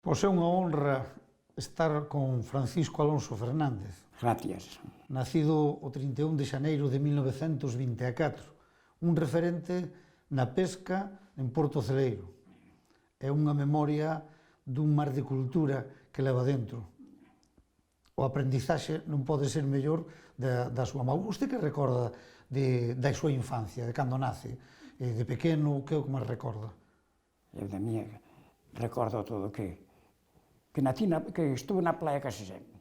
Pois é unha honra estar con Francisco Alonso Fernández. Gracias. Nacido o 31 de xaneiro de 1924, un referente na pesca en Porto Celeiro. É unha memoria dun mar de cultura que leva dentro. O aprendizaxe non pode ser mellor da súa mão. Usted que recorda da súa infancia, de cando nace, de pequeno, que é o que máis recorda? Eu da miña recordo todo que estuve na playa case sempre.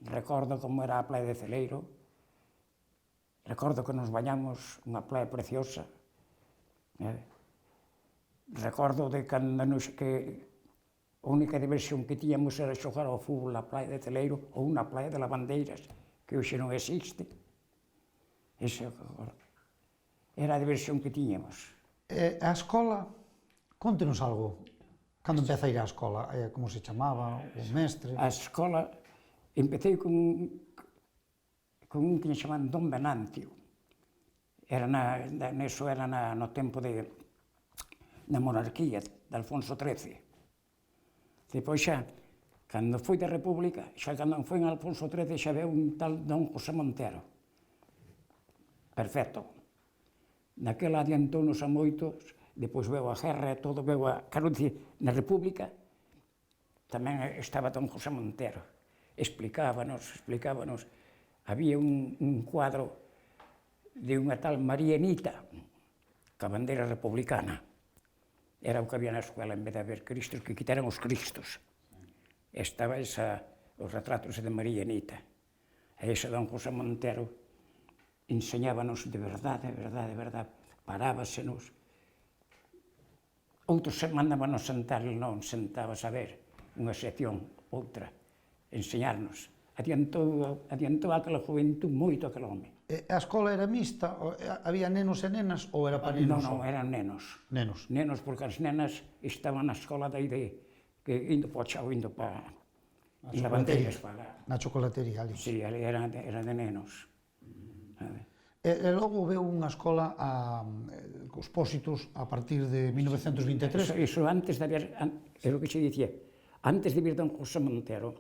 Recordo como era a playa de Celeiro, recordo que nos bañamos unha playa preciosa, recordo de cando que a única diversión que tiñamos era xogar ao fútbol na playa de Celeiro ou na playa de Lavandeiras, que hoxe non existe. Ese era a diversión que tiñamos. A escola, contenos algo. Cando empeza a ir á escola, como se chamaba, o mestre? A escola, empecé con un que chamaban Don Venancio. Era no tempo da monarquía, de Alfonso XIII. Depois xa, cando foi da República, xa cando foi en Alfonso XIII, xa veu un tal Don José Montero. Perfecto. Naquela adiantounos a moitos, depois veu a guerra e todo, quero dicir, na República tamén estaba Don José Montero. Explicábanos, había un cuadro de unha tal María Anita, ca bandeira republicana. Era o que había na escuela, en vez de haber cristos, que quitaran os cristos. Estaba os retratos de María Anita. E ese Don José Montero enseñábanos de verdade, parábasenos. Outros mandábanos sentar, e non sentabas a ver unha sección, outra, enseñarnos. Adiantou aquela juventud moito aquel home. A escola era mixta? Había nenos e nenas ou era para nenos só? Non, eran nenos. Nenos? Nenos, porque as nenas estaban na escola indo para o chao, indo para Lavandeiras. Na chocolatería, ali? Si, ali era de nenos. E logo veu unha escola cos pósitos a partir de 1923? Iso antes de haber, é o que xe dicía, antes de vir Don José Montero,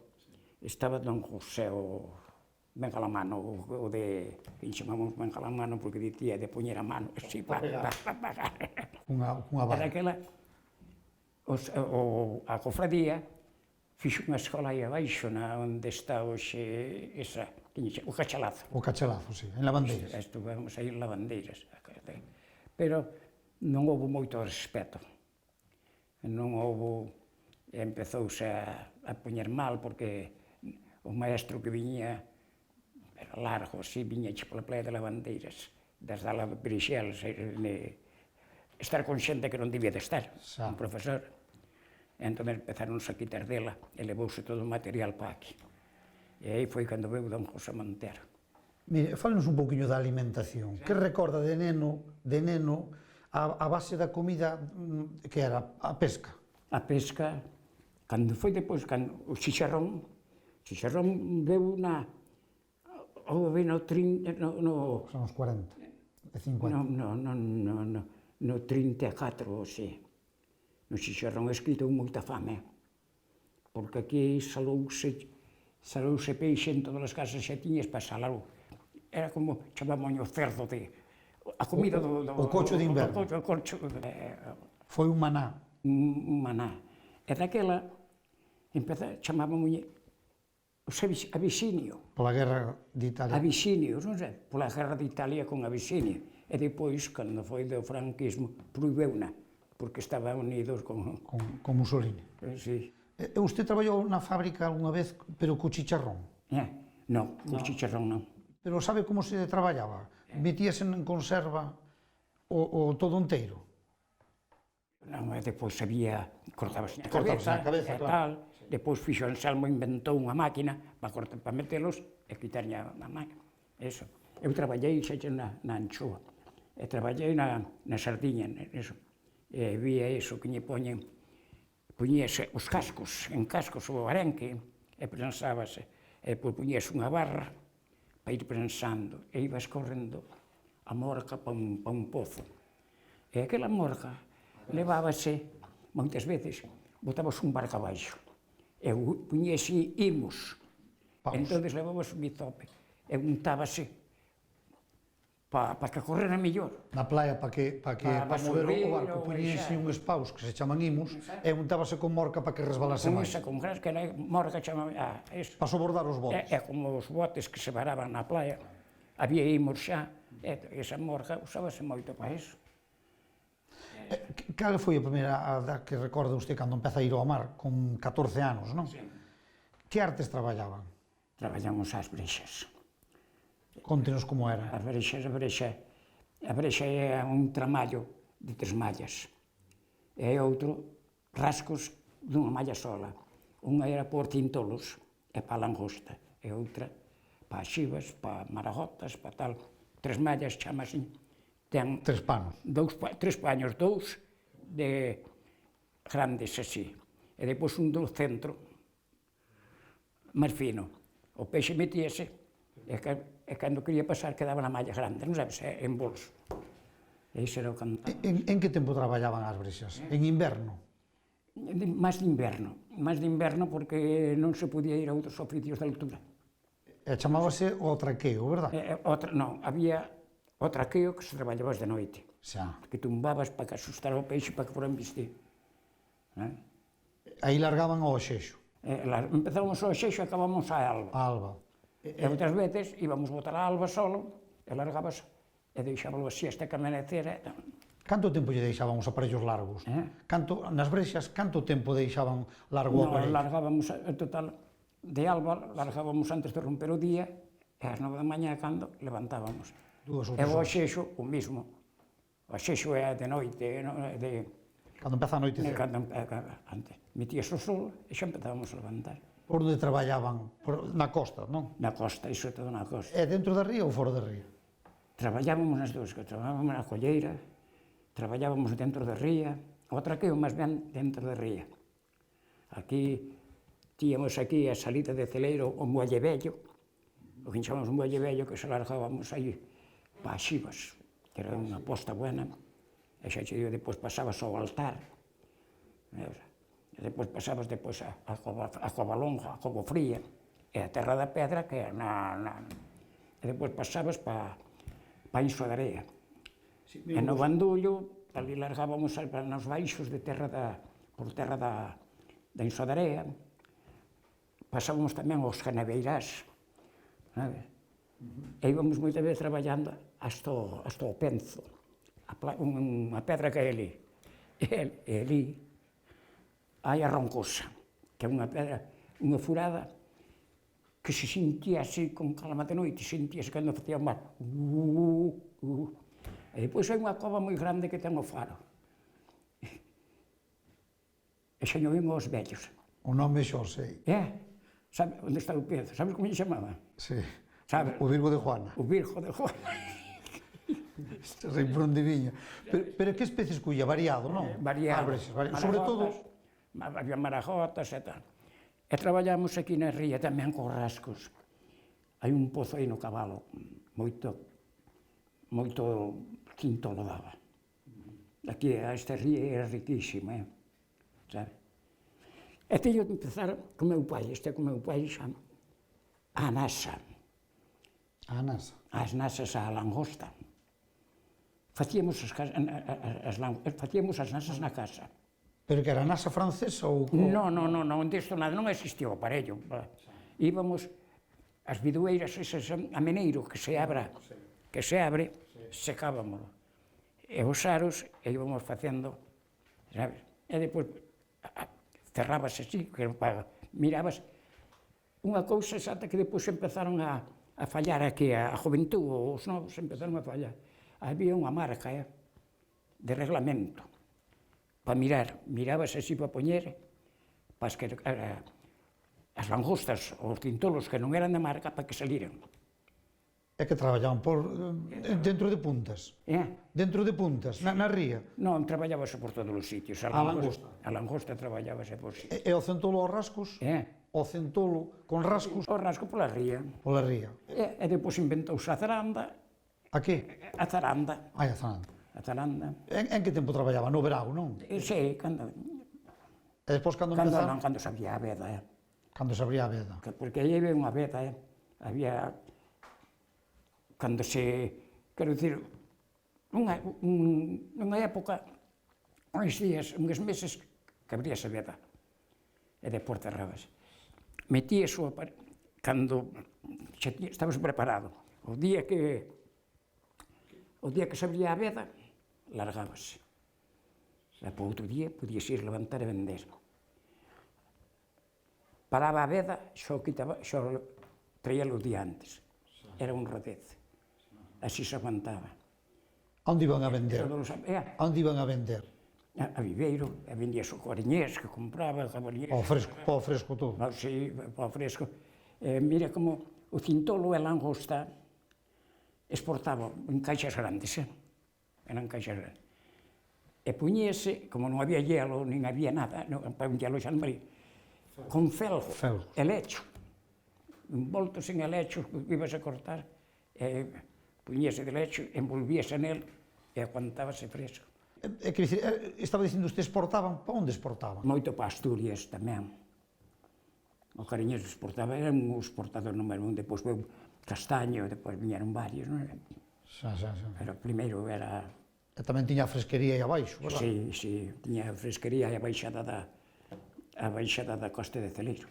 estaba Don José o Bengalamano, o de, que chamamos Bengalamano, porque dicía de poñer a mano, así, para pagar. Unha vara. Era aquela, a cofradía, fixo unha escola aí abaixo, onde está hoxe o Cachalazo. O Cachalazo, si, en Lavandeiras. Estuvemos aí en Lavandeiras. Pero non houve moito respeto. Non houve, empezouse a poñer mal, porque o maestro que viña, era largo, así, viñache pola playa de Lavandeiras, desde a Brixel, estar con xente que non debía de estar, un profesor. Entón empezaron a quitar dela e levouse todo o material para aquí. E aí foi cando veu Don José Montero. Mire, fálenos un pouquiño da alimentación. Que recorda de neno a base da comida que era a pesca? A pesca, cando foi depois, o chicharrón veu houve no 30, Son os 40, e 50. No 34, ou xe. No chicharrón escrito moita fame, porque aquí salouse peixe en todas as casas xa tiñas para salalo. Era como chamamos o cerdo a comida do... O cocho de inverno. O cocho. Foi un maná. Un maná. E daquela, chamábamos Abisinio. Pola guerra de Italia. Abisinio, non sei, pola guerra de Italia con Abisinio. E depois, cando foi do franquismo, prohibeuna, porque estaban unidos con Mussolini. Sí. E usted traballou na fábrica algunha vez, pero co chicharrón? Non, co chicharrón non. Pero sabe como se traballaba? Metíase en conserva o todo inteiro? Non, e depois cortabas a cabeza, e tal. Depois fixo Anselmo, inventou unha máquina para metelos e quitarlle a máquina. Eso. Eu traballei xa na anchoa, e traballei na sardiña, eso. E vía eso que lle poñíase os cascos, en cascos o arenque, e prensábase, e depois poñíase unha barra para ir prensando, e ibas correndo a morca para un pozo. E aquela morca levábase, moitas veces, botabas un barco abaixo, e puñese imos, entón levabas un bizope, e untábase para que correra mellor. Na playa, para mover o barco, poñíanse uns paus que se chaman imos, e untábase con morca para que resbalase máis. Con gras, que era morca chamaba, Para sobordar os botes. É como os botes que se varaban na playa, había imos xa, e esa morca usábase moito para iso. Cal foi a primeira edad que recorda usted cando empeza a ir ao mar, con 14 anos, non? Sí. Que artes traballaban? Traballamos ás brexas. Contenos como era. A brexa é un tramallo de 3 mallas, e outro rascos dunha malla sola. Unha era por tintolos, e para a langosta, e outra para xivas, para maragotas, para tal. 3 mallas chamase, ten 3 panos. 3 paños, 2 de grandes así, e depois un do centro, máis fino. O peixe metíase, e cando quería pasar quedaba na malla grande, non sabes, en bolso. E iso era o cantar. En que tempo traballaban as brexas? En inverno? Máis de inverno porque non se podía ir a outros oficios de altura. E chamábase o traqueo, verdad? Non, había o traqueo que se traballabas de noite, Xa. que tumbabas para que asustara o peixe para que foran vestir. Aí largaban ao xexo. Empezábamos ao xeixo e acabamos á alba. A alba. E outras veces íbamos botar a alba solo, e largabas, e deixábalo así hasta que amanecera. Canto tempo lle deixaban os aparellos largos? Nas brexas, canto tempo deixaban largo o aparello? Largábamos, en total, de alba, largábamos antes de romper o día, e ás 9 da mañá, cando levantábamos. E o xexo, o mismo. O xexo é de noite, Cando empeza a noite. antes. Metías o sol e xa empezábamos a levantar. Por onde traballaban? Na costa, non? Na costa, iso é todo na costa. É dentro da ría ou fora da ría? Traballábamos nas dúas, traballábamos na colleira, traballábamos dentro da ría, o traqueo máis ben dentro da ría. Aquí, tíamos aquí a salida de celeiro o muelle vello, o que chamamos muelle vello, que se largábamos aí para as xivas, que era unha posta buena, e xa che digo, depois pasabas ao altar, e depois pasabas a Cova Longa, a Cova Fría, e a Terra da Pedra, que é e depois pasabas para Inso da Area. E no Bandullo, ali largábamos nos baixos de por terra da Inso da Area, pasábamos tamén aos Canaveirás, e íbamos moita vez traballando hasta o Penzo, unha pedra que é ali. E ali hai a Roncosa, que é unha pedra, unha furada, que se sentía así con calma de noite, sentíase cando facía o mar. E depois hai unha cova moi grande que ten o faro. E xa non vimos os vellos. O nome xo sei. Sabe onde está o Pedro? Sabes como lle chamaba? Sí. Sabe? O Virgo de Juana. O Virgo de Juana. Sei por onde viña. Pero que especies cuía? Variado, non? Variado. Sobre todo... Había marajotas e tal. E traballamos aquí na ría tamén con rascos. Hai un pozo aí no Cabalo, moito quintolo daba. Aquí esta ría era riquísima, sabe? E teño que empezar con meu pai, con meu pai xa, a nasa. A nasa? As nasas á langosta. Facíamos as nasas na casa. Pero que era nasa francesa ou... Non, disto nada, non existía o aparello. Íbamos, as bidueiras, a meneiro que se abre, secábamolo. E os aros, e íbamos facendo, sabes? E depois cerrabas así, mirabas unha cousa exata que depois empezaron a fallar aquí, a juventud, os novos empezaron a fallar. Había unha marca de reglamento para mirabas así para poñer, para que as langostas, os tintolos que non eran de marca, para que saliran. É que traballaban dentro de puntas? Dentro de puntas, na ría? Non, traballábase por todos os sitios. A langosta? A langosta traballábase por sitios. E o centolo aos rascos? O centolo con rascos? O rasco pola ría. Pola ría. E depois inventouse a zaranda. A que? A zaranda. A zaranda. A zaranda. En que tempo traballaba? No verao, non? Sí, cando... E despois cando empezaron? Cando se abría a veda, Cando se abría a veda. Porque aí había unha veda, había... Cando se... Quero dicir, nunha época, uns días, uns meses, que abríase a veda. E depois cerrabas. Metías o aparello, cando estabas preparado. O día que se abría a veda, largábase. E para outro día podías ir levantar e vender. Paraba a veda, xo traíalo o día antes. Era un rodez. Así se aguantaba. Onde iban a vender? Onde iban a vender? A Viveiro, a vendías o coriñés que compraba, cabaliñés. Ao fresco todo. Sí, ao fresco. Mira como o cintolo e a langosta exportaba en caixas grandes, eran caixas grandes. E puñese, como non había hielo, nin había nada, para un hielo xa non maría, con felgo, helecho, envoltos en helecho, que ibas a cortar, puñese de lecho, envolvíase nel e aguantábase fresco. Estaba dicindo, usted exportaban, para onde exportaban? Moito para Asturias tamén. O cariñés exportaba, era un exportador número un, depois veu Castaño, depois viñeron varios, non é? Xa. Pero primeiro era... E tamén tiña a fresquería aí abaixo, verdad? Sí, tiña a fresquería e a baixada da Costa de Celeiro.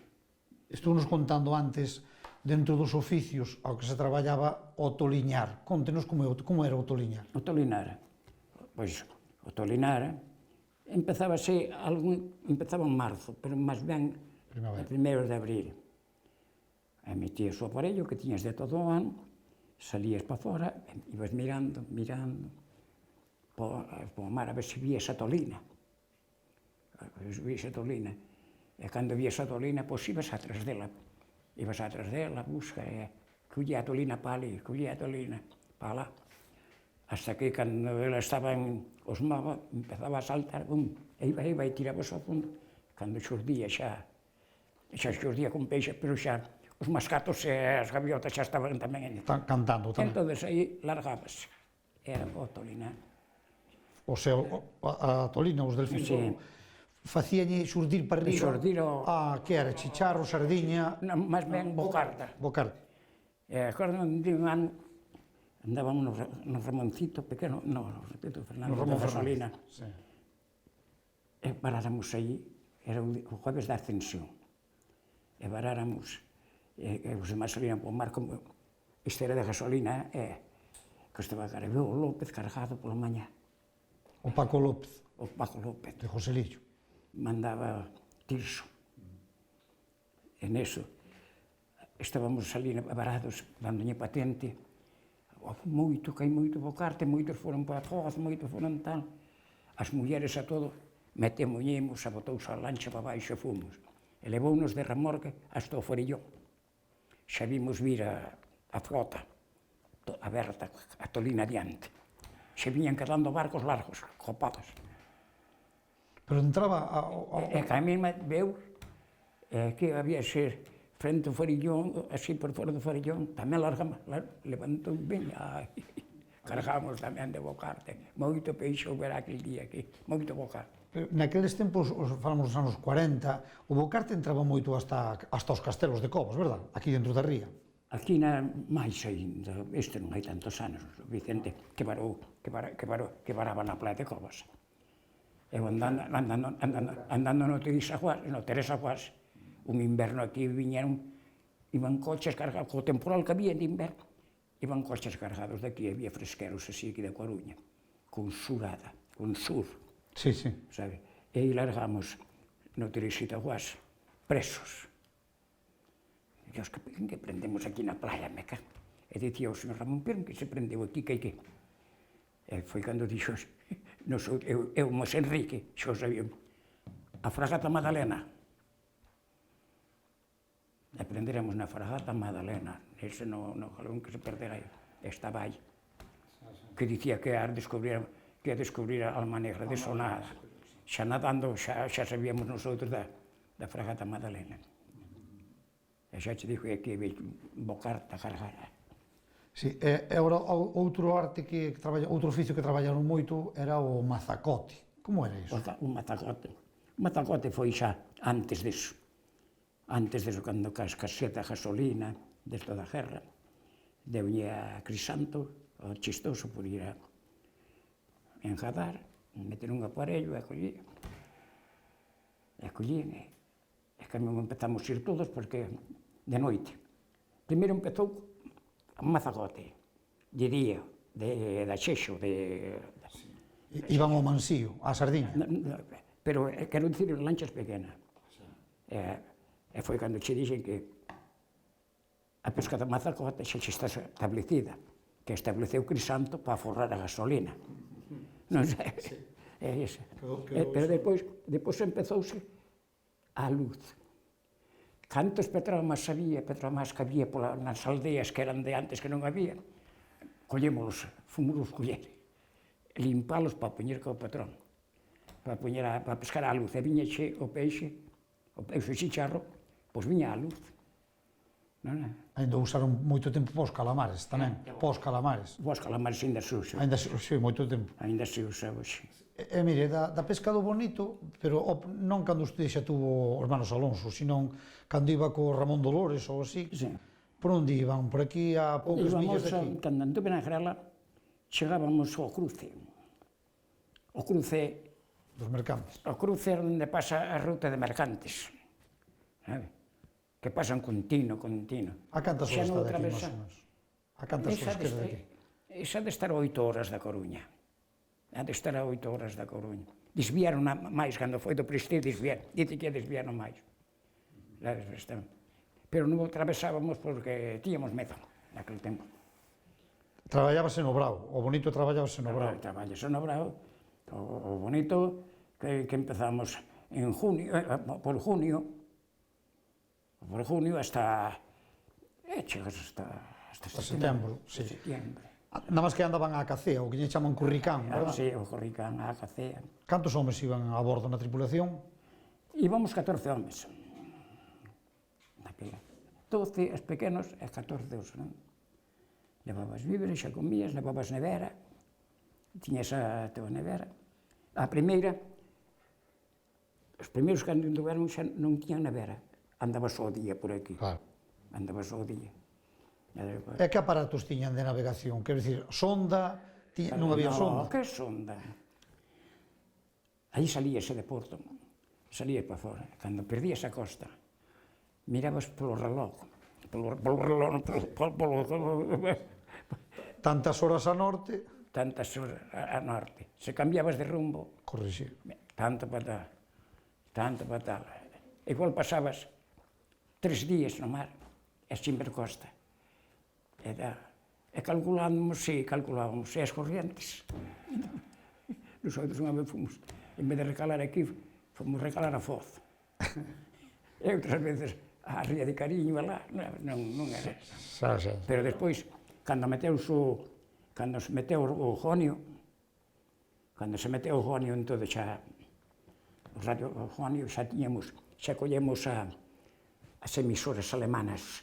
Estou nos contando antes, dentro dos oficios ao que se traballaba, o toliñar. Contenos como era o toliñar. O tolinar, pois, o tolinar empezaba en marzo, pero máis ben a primeiros de abril. E metías o aparello que tiñas de todo o ano, salías para fora, ibas mirando, para o mar, a ver se vías a tolina. E cando vías a tolina, pois ibas atrás dela. Busca, collía a tolina para ali, collía a tolina para lá. Hasta que, cando ela estaba en Osmaba, empezaba a saltar, e iba e tirabas ao fondo. Cando xurdía xa xurdía con peixes, pero xa os mascatos e as gaviotas xa estaban tamén en... Cantando tamén. Entón, aí largábase. Era o tolinar. O sea, a tolina, os delfíns, facíalle xurdir para riba. Que era? Chicharro, sardiña? Máis ben bocarda. Bocarda. Acordo de un ano, andábamos no Ramoncito pequeno, repito, Fernando da Gasolina. E paráramos aí, era o jueves da Ascensión. E paráramos, e os demais salían para o mar, como isto era de gasolina, que estaba cargado o López cargado pola mañá. O Paco López. O Paco López. De Joselillo. Mandaba Tirso. E neso, estábamos ali varados, dándolle patente, que hai moito bocarte, moitos foron para Foz, moitos foron tal. As mulleres a todo, metemoñemos, abotouse a lancha para baixo e fomos. E levounos de remorque hasta o Forillón. Xa vimos vir a flota aberta, a tolina adiante. Xa viñan quedando barcos largos, copados. Pero entraba... E que a mesma veu que había ser frente ao Forillón, así por fora do Forillón, tamén largamos, levantou ben, cargamos tamén de bocarte. Moito peixe houbera aquel día aquí, moito bocarte. Naqueles tempos, falamos dos anos 40, o bocarte entraba moito hasta os castelos de Covas, verdad? Aquí dentro da ría. Aquí máis ainda, este non hai tantos anos, Vicente, que varaba na playa de Covas. Eu andando no Teresa Juárez, un inverno aquí iban coches cargados, co temporal que había de inverno, iban coches cargados de aquí, había fresqueros así aquí de Coruña, con surada, con sur. Sí. Sabe? E aí largamos no Teresita Juárez, presos. Dios, que prendemos aquí na playa, me cago. E dicía o señor Ramón, pero que se prendeu aquí, que? E foi cando dixo, eu, Mos Enrique, xo sabía, a fragata Madalena. E prenderemos na fragata Madalena, ese no jalón que se perdera, estaba aí. Que dicía que ia descubrir a Alma Negra de Sonada. Xa nadando, xa sabíamos nosotros da fragata Madalena. E xa te dixo que ia bocarte a cargar. Sí, e agora outro oficio que traballaron moito era o mazacote. Como era iso? O mazacote. Mazacote foi xa antes disso. Antes disso, cando caseta a gasolina, desde da guerra, deulle a Crisanto, o chistoso, por ir a enjadar, meter un aparello e collí. E collín, e cando empezamos a ir todos, porque de noite. Primeiro empezou a Mazacote, de día, da Xexo, Iban ao Mansío, á Sardiña. pero quero dicir lanchas pequenas. E foi cando che dixen que a pesca da Mazacote xa está establecida, que estableceu Crisanto para forrar a gasolina. Non sei, é iso. Pero depois empezouse a luz. Cantos petromas había que había nas aldeas que eran de antes que non había, collémolos, fomos coller, limpalos para poñer co patrón, para pescar a luz, e viñaxe o peixe chicharro, pois viña a luz. Ainda usaron moito tempo pós calamares tamén, pós calamares. Os calamares ainda se usan. Ainda se usa moito tempo. Ainda se usa hoxe. E mire, da pesca do bonito, pero non cando usted xa tuvo os hermanos Alonso, sino cando iba co Ramón Dolores ou así, por onde iban? Por aquí a poucas millas de aquí? Cando anduve na Grela, chegábamos ao cruce. O cruce Dos mercantes. O cruce é onde pasa a ruta de mercantes, sabe? Que pasan continuo. A cantas horas está daqui, máis ou menos? A cantas horas queda daqui? Esa de estar a 8 horas da Coruña. Ha de estar a 8 horas da Coruña. Desviaron máis, cando foi do Prestige, desviaron. Dice que desviaron máis. Pero non atravesábamos porque tíamos medo naquele tempo. Traballábase no Brao, o bonito traballábase no Brao. Traballase no Brao, o bonito que empezamos en junio, por junio hasta chegas hasta setembro, sí. Setembro. Nada máis que andaban á cacea, o que lle chaman curricán, verdad? Sí, o curricán, á cacea. Cantos homes iban a bordo na tripulación? Íbamos 14 homes. 12 os pequenos e 14 os, non? Levabas víveres, xa comías, levabas nevera, tiñas a tua nevera. A primeira, os primeiros que anduveron xa non tiñan nevera, andabas o día por aquí. Claro. Andabas o día. E que aparatos tiñan de navegación? Quero dicir, sonda, non había sonda? Non, que sonda? Aí salíase de Porto, salías para fora. Cando perdías a costa, mirabas polo reloj, tantas horas a norte, tantas horas a norte. Se cambiabas de rumbo, corrixir. tanto para tal. Igual pasabas 3 días no mar, e sin ver costa. E calculábamos, e as corrientes. Nosotros unha vez fomos, en vez de recalar aquí, fomos recalar a Foz. E outras veces a Ría de Cariño, alá, non era. Pero despois, cando se meteu o Jonio, entón xa, o radio Jonio, xa collemos as emisoras alemanas,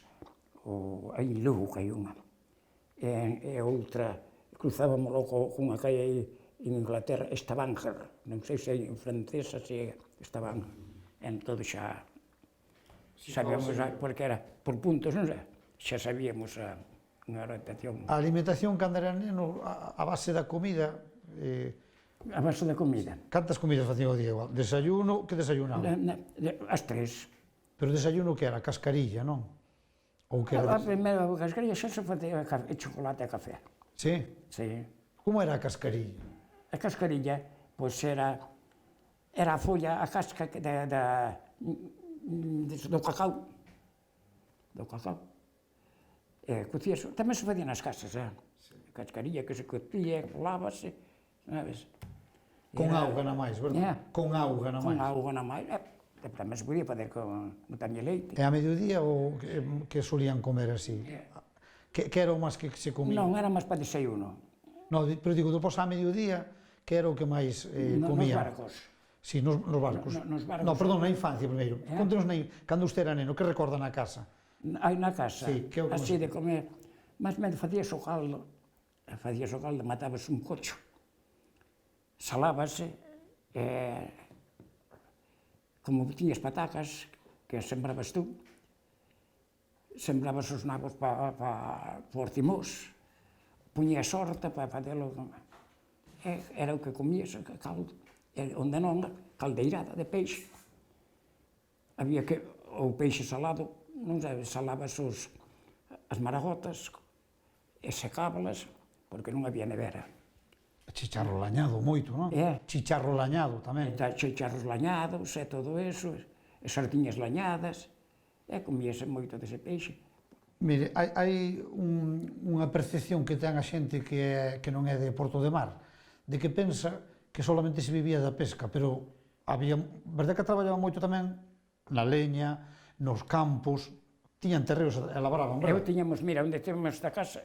aí en Lugo que hai unha, e outra, cruzábamos logo cunha que hai aí en Inglaterra, Stavanger, non sei se hai en francesa, se Stavanger, entón xa sabíamos, porque era por puntos, non sei, xa sabíamos a orientación. A alimentación, cando era neno, a base da comida, A base da comida. cantas comidas facían o día igual? Desayuno, que desayunaba? As 3. Pero desayuno que era? Cascarilla, non? Ou que era? A primeira cascarilla xa se facía chocolate e café. Sí? Sí. Como era a cascarilla? A cascarilla, pois era a folla, a casca do cacao. Do cacao. Cocíase, tamén se facía nas casas, a cascarilla que se cocía, colábase, sabes? Con auga na máis, verdad? Con auga na máis. Con auga na máis. Tamén se podía fazer con tamén leite. E a mediodía o que solían comer así? Que era o máis que se comía? Non, era máis para desayuno. No, pero digo, depois a mediodía, que era o que máis comían? Nos barcos. Sí, nos barcos. Nos barcos. No, perdón, na infancia primeiro. Contenos cando usted era neno, que recorda na casa? Aí na casa, Sí, que é o que así de comer. Mas me facías o caldo, matabas un cocho, salábase, como tiñas patacas, que sembrabas tú, sembrabas os nabos para os timós, puñías horta para facelo, era o que comías, caldo, onde non, caldeirada de peixe. Había que, o peixe salado, non sei, salabas as maragotas e secábalas, porque non había nevera. Chicharro lañado moito, non? Chicharro lañado tamén. Chicharros lañados e todo eso, e sardiñas lañadas, e comíase moito dese peixe. Mire, hai unha percepción que ten a xente que non é de Porto de Mar, de que pensa que solamente se vivía da pesca, pero había, verdade que traballaban moito tamén na leña, nos campos, tiñan terreos e labraban, verdade? Tiñamos, mira, onde temos esta casa,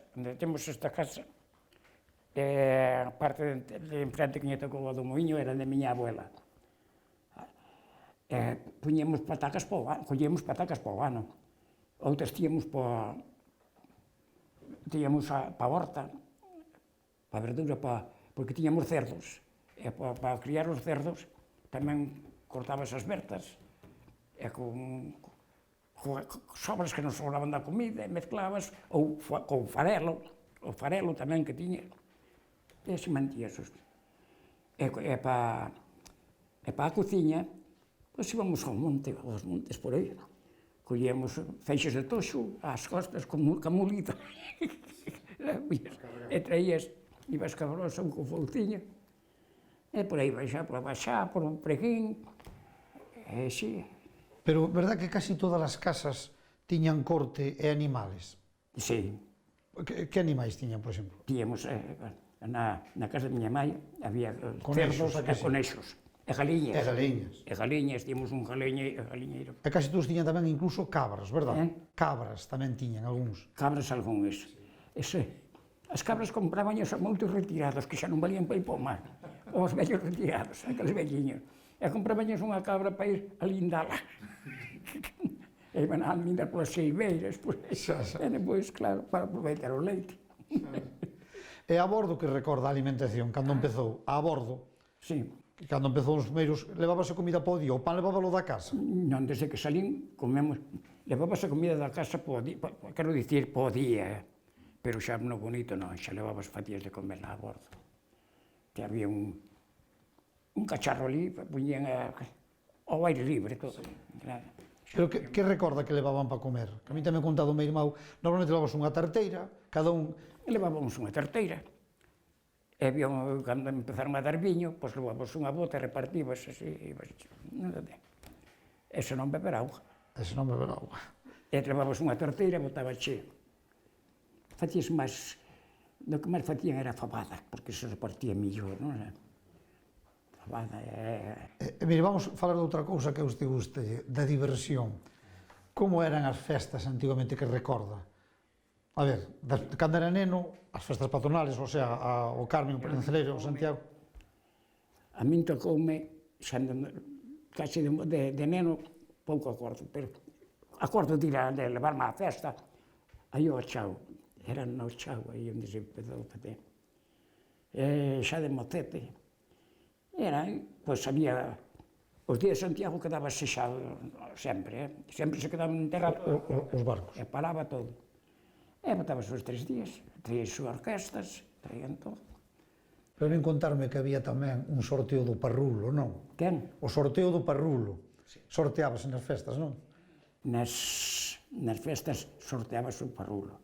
a parte de enfrente que me tocou o do moinho era de miña abuela. Puñemos patacas para o ano, collíamos patacas para o ano. Outras tíamos para a horta, para a verdura, porque tiñamos cerdos. E para criar os cerdos tamén cortabas as bertas e con sobras que nos sobraban da comida, mezclavas, ou con o farelo tamén que tiña. E se mantías. E para a cociña, pois íbamos aos montes por aí. Collíamos feixes de toxo ás costas con mulita. E traías, ibas cabrosa con fouciña. E por aí baixar, por Baixá, por un Preguín. E si. Pero verdad que casi todas as casas tiñan corte e animales? Si. Que animais tiñan, por exemplo? Tiñamos, na casa da miña mãe, había cerdos e conexos. E galiñas. E galiñas. E galiñas, tínhamos un galiñeiro. E casi todos tiñan tamén incluso cabras, verdade? Cabras tamén tiñan, algúns. Cabras algúns. As cabras comprabanhas a moitos retirados, que xa non valían para ir para o mar. Os vellos retirados, aqueles velliños. E comprabanhas unha cabra para ir a lindala. E iban a lindar polas seiveiras, e depois, claro, para aproveitar o leite. E a bordo que recorda a alimentación, cando empezou? A bordo? Sí. Cando empezou os primeiros, levábase comida para o día, o pan levábalo da casa? Non, desde que salín, comemos, levábase comida da casa para o día, quero dicir, para o día, pero xa no bonito non, xa levabas fatías de comer lá a bordo. Que había un cacharro ali, poñían ao aire libre todo. Pero que recorda que levaban para comer? Que a mí tamén contado o meu irmão, normalmente levabas unha tarteira, cada un... Levábamos unha tarteira. E cando empezaron a dar viño, pois levábamos unha bota e repartíbas así. Ese non beber auga. Ese non beber auga. E levabas unha torteira e botaba cheo. Facías máis... Do que máis facían era fabada, porque se repartía millor, non é? Fabada Mire, vamos falar de outra cousa que a usted guste, da diversión. Como eran as festas antigamente que recorda? A ver, cando era neno, as festas patronales, o sea, o Carmen, o Perenceleiro, o Santiago. A min tocoume, casi de neno, pouco acordo, pero acordo de levarme á festa, aí ao Chao, era no Chao, aí onde se empezou a fazer. Xa de mocete, era, pois había, os días de Santiago quedaba sexado sempre, sempre se quedaban enterrados os barcos. E paraba todo. E botabas os 3 días, traían as orquestas, traían todo. Pero ven contarme que había tamén un sorteo do parrulo, non? Quen? O sorteo do parrulo. Sorteábase nas festas, non? Nas festas sorteábase o parrulo.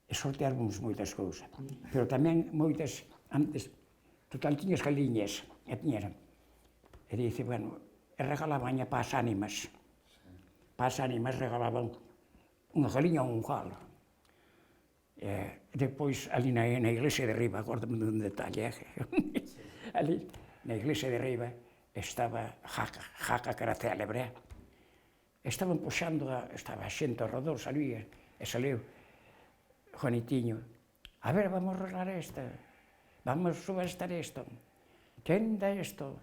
E sorteábamos moitas cousas. Pero tamén moitas, antes, total, tiñas galiñas, e tiñeran. E dice, bueno, e regalaban para as ánimas. Para as ánimas regalaban unha galiña ou un galo. Depois, ali na iglesia de Riba, acordo-me dun detalle, ali na iglesia de Riba estaba Jaca, que era célebre, estaban puxando, estaba a xente ao redor, salía, e saliu Juanitiño, a ver, vamos regar esta, vamos subestar isto, quen dá isto?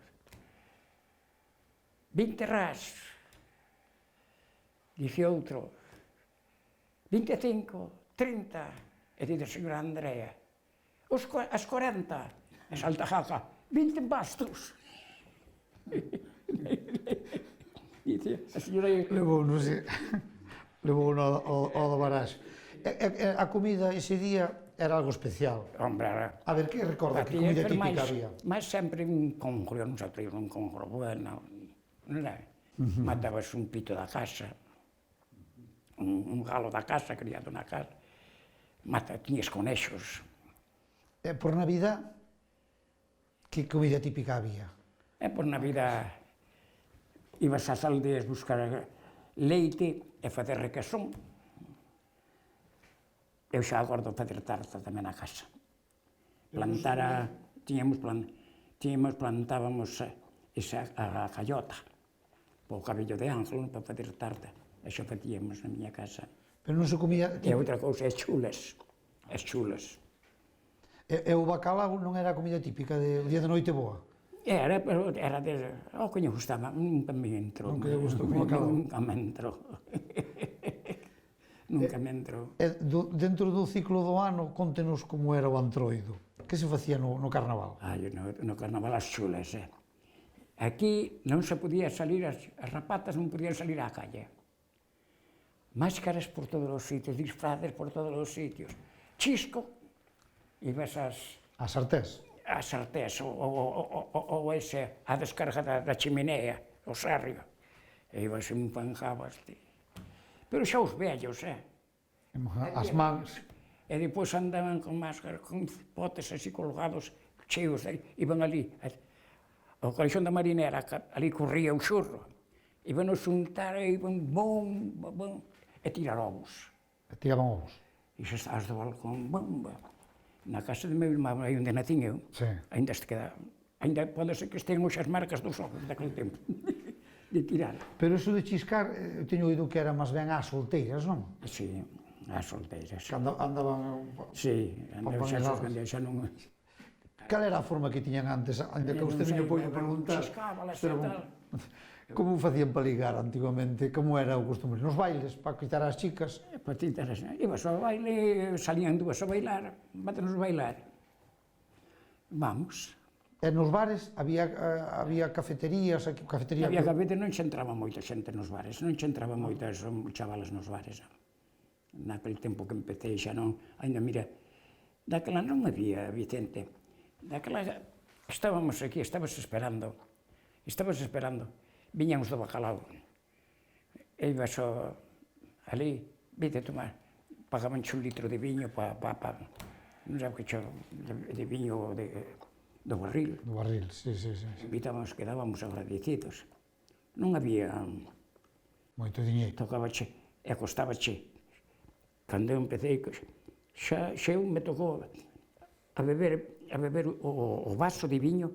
20 ras, dice outro, 25, 30, e dice a señora Andrea, as 40, e salta Jaca, 20 bastos. Dice, a señora... Levou ao do Baraxo. A comida ese día era algo especial. Hombre, era... A ver, que recorda? Que comida típica había? Mas sempre un congro, non sabía, un congro bueno. Non era? Matabas un pito da casa, un galo da casa, criado na casa. Tiñas conexos. Por Navidad, que comida típica había? Por Navidad ibas ás aldeas buscar leite e facer requesón. Eu xa acordo facer tarta tamén na casa. Plantábamos a callota, o cabello de ángel para facer tarta. E xa facíamos na miña casa. Pero non se comía... E outra cousa, as chulas. E o bacalao non era a comida típica do día de noite boa? Era, pero era de... O que lle gustaba, nunca me entrou. Nunca lle gustou o bacalao? Nunca me entrou. Nunca me entrou. Dentro do ciclo do ano, contenos como era o antroido. Que se facía no carnaval? No carnaval as chulas, Aquí non se podía salir, as rapatas non podían salir á calle. Máscaras por todos os sitios, disfraces por todos os sitios. Chisco, ibas As sartés? As sartés, ou ese, a descarga da chimenea, o sarrio. E ibas e empanjabas. Pero xa os vellos, As mans. E depois andaban con máscaras, con potes así colgados, cheos, iban ali. O colexón da marinera, ali corría o xurro. Iban a xuntar, e iban bom, e tirar ovos. E tiraban ovos? E xa estás do balcón, bomba. Na casa do meu irmão, aí onde nacín eu, ainda se queda, ainda pode ser que estén as marcas dos ovos daquele tempo, de tirar. Pero eso de chiscar, eu teño oído que era máis ben ás solteiras, non? Sí, ás solteiras. Que andaban... Sí, xa non... Cal era a forma que tiñan antes, ainda que vostede me poño preguntar? Chiscábalas e tal. Como facían para ligar antigamente? Como era o costume? Nos bailes, para quitar as chicas? Para quitar as... Ibas ao baile, salían dúas a bailar, vámonos bailar. Vamos. E nos bares había cafeterías? Había cafeterías, non xe entraba moita xente nos bares, non xe entraba moitas chavalas nos bares. Naquele tempo que empecé xa non, ainda mira, daquela non había, Vicente, daquela estábamos aquí, estabas esperando, viñamos do bacalao, e ibas ali, vite tomar, pagaban un litro de viño non sabe que cho, de viño do barril. Do barril, sí. Invitábamos, quedábamos agradecidos. Non había... Moito diñeiro. Tocábache, e costábache. Cando eu empecé, xa eu me tocou a beber o vaso de viño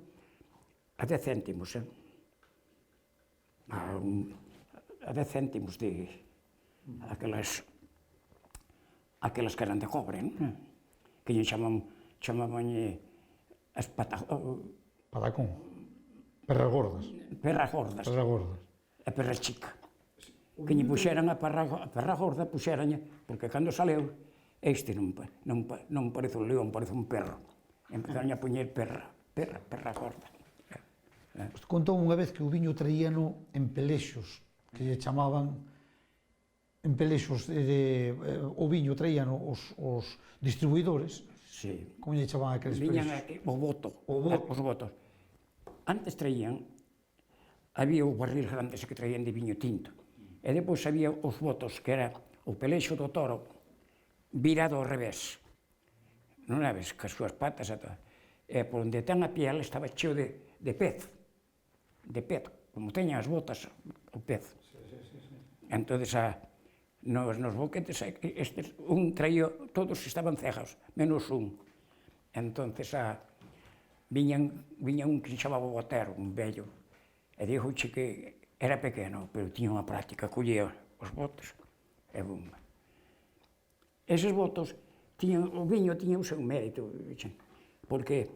a 10 céntimos, a 10 céntimos de aquelas que eran de cobre, que lle chamaban as patacón, perras gordas. Perras gordas. E perras chica. Que lle puxeran a perra gorda, puxeran, porque cando saleu, este non parece un león, parece un perro. Empezaron a poñer perra gorda. Contou unha vez que o viño traíano en pelexos, que lle chamaban en pelexos, o viño traíano os distribuidores. Sí. Como lle chamaban aqueles pelexos? Viñan aquí, os botos. Antes traían, había o barril grande que traían de viño tinto, e depois había os botos, que era o pelexo do toro virado ao revés. Non sabes, que as súas patas e todo. E por onde ten a piel estaba cheo de pez, como teñen as botas, o pez. Entón, nos boquetes, un traía, todos estaban cegados, menos un. Entón, viñan un que se chamaba Botero, un vello, e dixoche que era pequeno, pero tiña unha práctica, collía os botos e bomba. Eses botos, o viño tiña o seu mérito, porque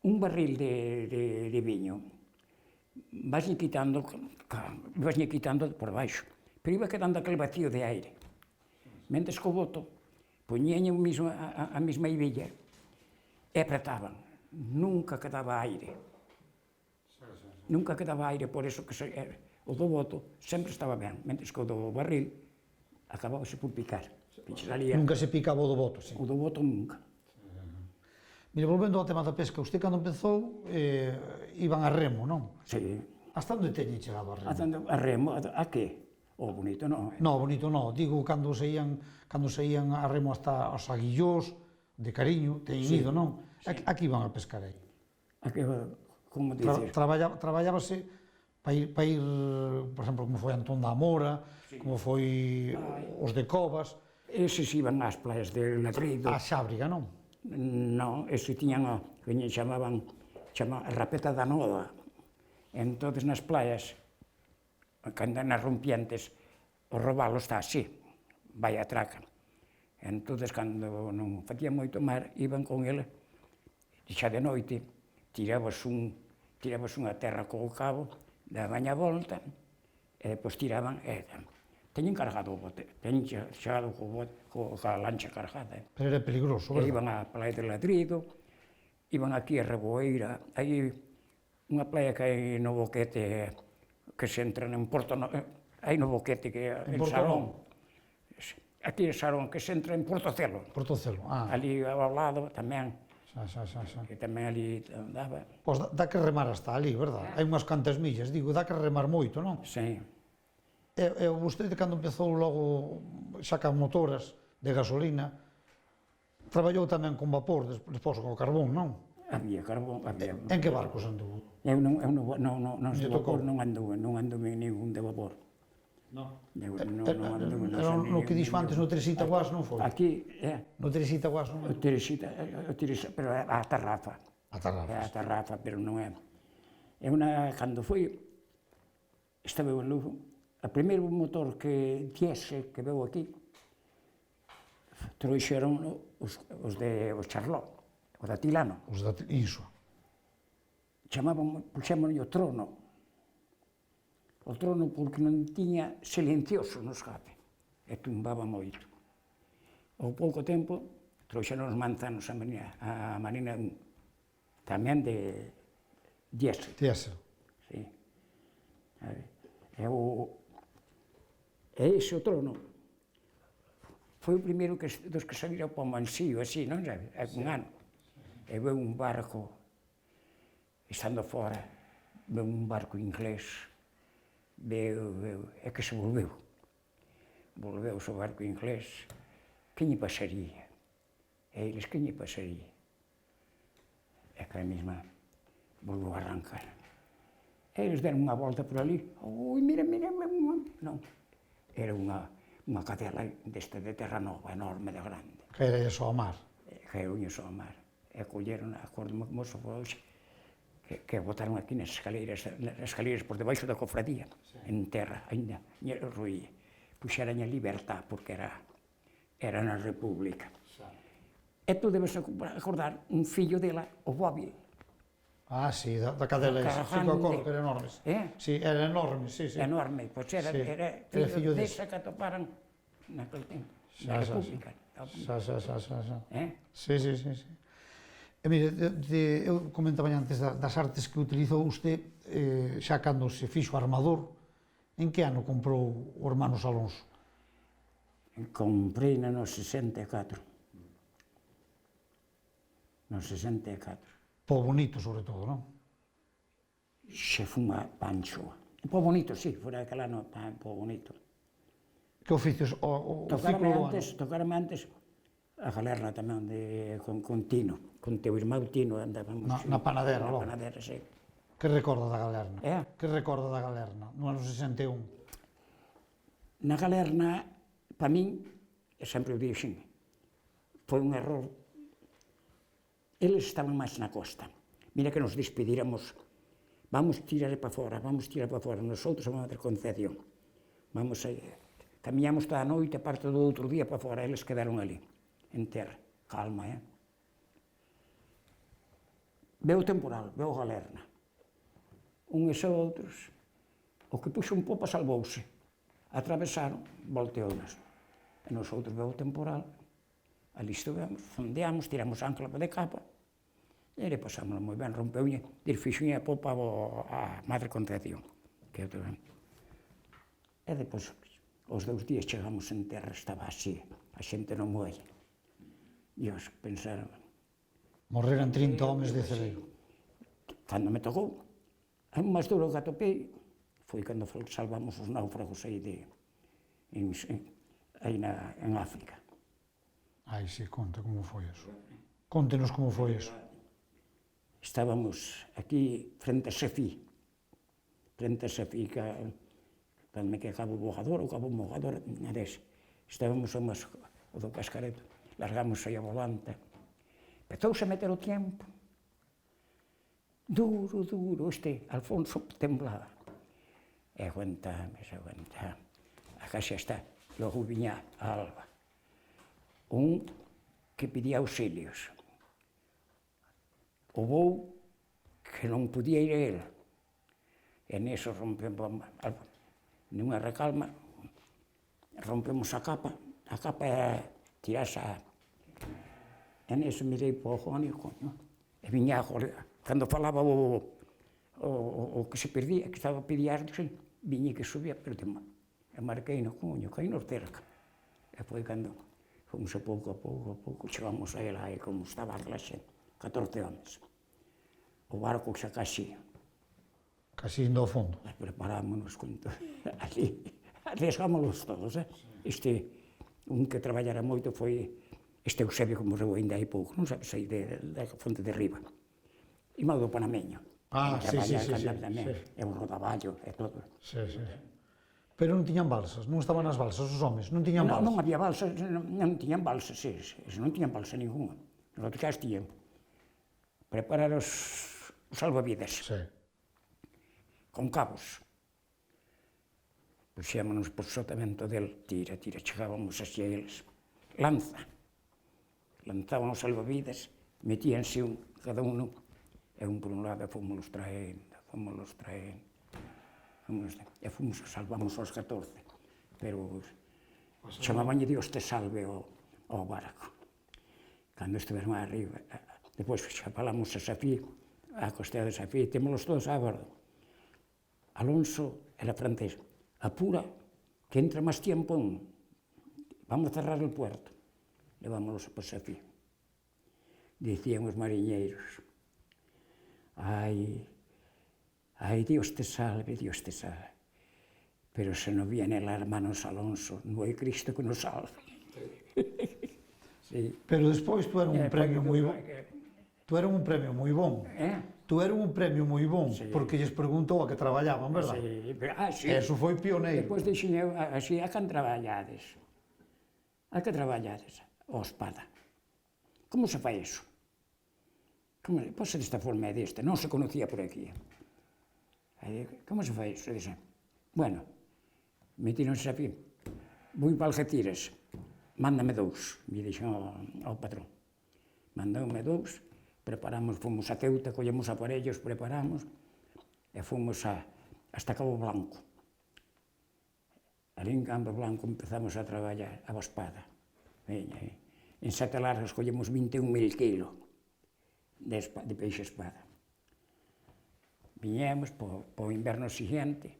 un barril de viño vaslle quitando por baixo, pero iba quedando aquel vacío de aire. Mentres que o boto poñían a mesma ibilla e apretaban, nunca quedaba aire. nunca quedaba aire, por eso que o do boto sempre estaba ben, mentres que o do barril acabábase por picar. Nunca se picaba o do boto, sí. O do boto nunca. Mire, volvendo ao tema da pesca, usted cando empezou iban a remo, non? Sí. Hasta onde teñen chegado a remo? A remo, a que? O bonito non. No, bonito non, digo cando se ían a remo hasta os aguillós de Cariño, teñen ido, non? Aquí iban a pescar aí. A que, como dices? Traballábase para ir, por exemplo, como foi Antón da Mora, como foi os de Covas. Eses iban ás playas de Ladrido. A Xábriga, non? Non, ese tiñan que chamaban a rapeta da Noda. Entonces nas playas, cando nas rompientes, o robalo está así, vai a traca. Entonces, cando non facía moito mar, iban con ele, xa de noite, tirabas unha terra co cabo, daban a volta, e depois tiraban, teñen cargado o bote, teñen chegado coa lancha cargada. Pero era peligroso, E verdad? iban á playa de Ladrido, iban aquí a Reboeira, hai unha playa que hai no Boquete, que se entra en Porto, hai no Boquete, que é en Sarón. Aquí en Sarón, que se entra en Portocelo. Portocelo, Ali ao lado tamén, xa. que tamén ali andaba. Pois dá que remar hasta ali, verdad? Hai unhas cantas millas, digo, dá que remar moito, non? Sí. E vostede, cando empezou logo xa con motoras de gasolina, traballou tamén con vapor, despois con o carbón, non? Había carbón, había. En que barcos andou? Eu non de vapor non anduve ningún de vapor. Non. Non anduve. Era no que dixo antes no Teresita Guas, non foi? Aquí, No Teresita Guas, non? o Teresita, pero a Tarrafa. A Tarrafa. É a Tarrafa, pero non é. Cando foi, estaba eu en Lugo, o primeiro motor que tiese, que veu aquí, trouxeron os Charlot, o da Tilano. Os da Iso. Puxémonos o trono. O trono porque non tiña silencioso no escape, e tumbaba moito. Ao pouco tempo, trouxeron os manzanos a Marina 1, tamén de diésel. Diésel. Sí. E ese o trono foi o primeiro dos que salira para o Mansío, así, non sabe? Un ano. E veu un barco, estando fora, veu un barco inglés, é que se volveu. Volveuse o barco inglés, que lle pasaría? E eles, que lle pasaría? E que a mesma volveu a arrancar. E eles deron unha volta por ali, ui, mira, non. Era unha cadela desta de Terranova, enorme de grande. Que era eso ao mar. Caeuño só ao mar. E colleron, acordo-me como se foi hoxe, que botaron aquí nas escaleras por debaixo da cofradía, en terra, ainda, ruía. Puxeran a Libertad, porque era na República. E tú debes acordar un fillo dela, o Bobby. Ah, sí, da cadela esa. Sí, que acordo que era enorme. Sí, era enorme, sí. Enorme, pois era fillo desa que atoparan naquele tempo, na República. Xa. Sí. E mire, eu comentaba antes das artes que utilizou usted xa cando se fixo armador. En que ano comprou o Hermanos Alonso? Comprei no 64. No 64. Po bonito, sobre todo, non? Xe fuma Pancho. Po bonito, sí, fora aquel ano, po bonito. Que oficios o ciclo do ano? Tocarame antes a galerna tamén con Tino, con teu irmão Tino andábamos. Na panadera, logo. Na panadera, sí. Que recorda da galerna? Que recorda da galerna, no ano 61? Na galerna, para min, sempre o dixen, foi un error. Eles estaban máis na costa. Mira que nos despedíramos, vamos tirar para fora, nosotros vamos a ter concesión. Camiñamos toda a noite, parte do outro día para fora, eles quedaron ali, en terra, calma, Veu o temporal, veu a galerna. Uns e outros, o que puxo un popa salvouse, atravesaron, volteounos. E nosotros veu o temporal, ali estivemos, fondeamos, tiramos ancla de capa, E ele pasámoslo moi ben, rompeuñe, fixoñe a popa a Madre Concepción, que outro ben. E depois, os 2 días chegamos en terra, estaba así, a xente no muelle. E os pensaron... Morreran 30 homes de Celeiro. Cando me tocou, o máis duro que atopei foi cando salvamos os náufragos aí en África. Ai, sí, conta como foi eso. Contenos como foi eso. Estábamos aquí frente a Sefí, cando me que Cabo Mogador, estábamos o do Cascareto, largamos aí a volante, empezouse a meter o tiempo, duro, Alfonso temblaba, e aguantamos, a caixa está, logo viña a Alba, un que pedía auxilios, o voo que non podía ir a él, e neso rompemos, nunha recalma, rompemos a capa é tirase a... E neso mirei para o Juan e coño, e viña cando falaba o que se perdía, que estaba pediándose, viña que subía, pero e marquei no coño, caí nos cerca. E foi cando fomos a pouco, chegamos a ela aí como estaba aquela xente, 14 homes. O barco xa casi indo ao fondo. Preparámonos ali, arriesgámonos todos, un que traballara moito foi este Eusebio que morreu ainda hai pouco, non sabes, aí da Fonte de Riba, irmão do Panameño. Sí. E o Rodaballo, e todo. Sí. Pero non tiñan balsas, non estaban nas balsas os homes, non tiñan balsas. Non había balsas, non tiñan balsas, non tiñan balsa ninguna. Nosotros xa estíamos preparar os salvavidas. Sí. Con cabos. Puxémonos por sotamento del, tira, chegábamos así a eles. Lanzaban os salvavidas, metíanse cada uno, e un por un lado, fomos traendo, e salvamos aos 14, pero chamabanlle Dios te salve ao barco. Cando estiveron arriba, depois xa falamos a Safí, a costea de Safí, témolos todos a bordo. Alonso era francés, apura, que entra máis tiempo, vamos a cerrar el puerto. Levámonos por Safí. Dicían os mariñeiros, ai, Dios te salve, pero se non viene el hermanos Alonso, non hai Cristo que nos salve. Sí. Pero despois tu eras un premio moi bon. Tu eras un premio moi bon. Tu eras un premio moi bon, porque lles preguntou a que traballaban, verdad? Sí. Eso foi pioneiro. Depois dixen eu, así, a can traballades? A que traballades? O espada. Como se fai iso? Pois desta forma é desta, non se conocía por aquí. Como se fai iso? Dixen, bueno, metíronse a fin, vou para Algeciras, mándame 2, me dixen ao patrón. Mandoume 2, preparamos, fomos a Ceuta, collemos aparellos, preparamos, e fomos hasta Cabo Blanco. Ali en Cabo Blanco empezamos a traballar a espada. En 7 largas collemos 21.000 kilos de peixe espada. Viñemos para o inverno siguiente,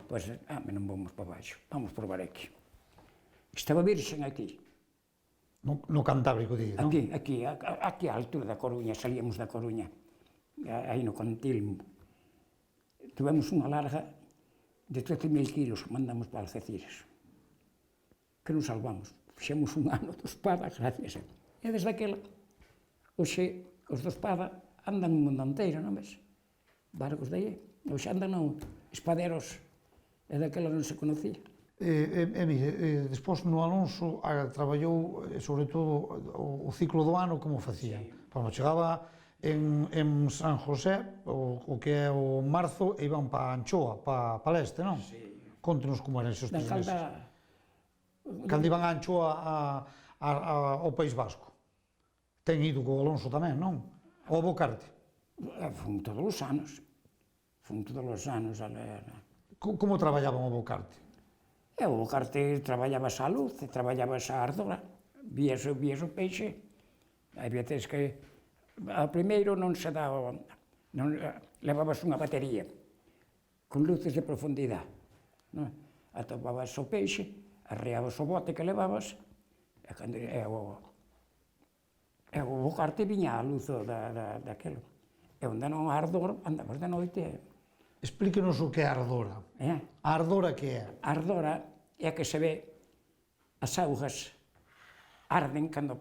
pois, non vamos para baixo, vamos probar aquí. Estaba virxen aquí. No Cantábrico, di, non? Aquí, a altura da Coruña, salíamos da Coruña, aí no Contilmo. Tivemos unha larga de 13.000 kilos, mandamos para Algeciras. Que nos salvamos. Fixemos un ano do espada, gracias a él. E desde aquela, hoxe, os do espada andan no mundo inteiro, non ves? Barcos de aí, hoxe andan espaderos, e daquela non se conocía. Mire, despois no Alonso traballou, sobre todo, o ciclo do ano, como facía? Bueno, chegaba en San José, o que é o marzo, e iban para Anchoa, para Leste, non? Contenos como eran esos 3 meses. Cando iban a Anchoa ao País Vasco. Ten ido co Alonso tamén, non? O Bocarte. Fomos todos os anos. Como traballaban o Bocarte? O Bocarte traballaba a luz, traballaba a ardora, vías o peixe, hai veces que Ao primeiro non se daba, levabas unha batería con luces de profundidade. Atopabas o peixe, arreabas o bote que levabas, e o bocarte viña a luz daquelo. E onde non a ardor, andabas de noite. Explíquenos o que é a ardora. A ardora que é? A ardora é que se ve as augas arden cando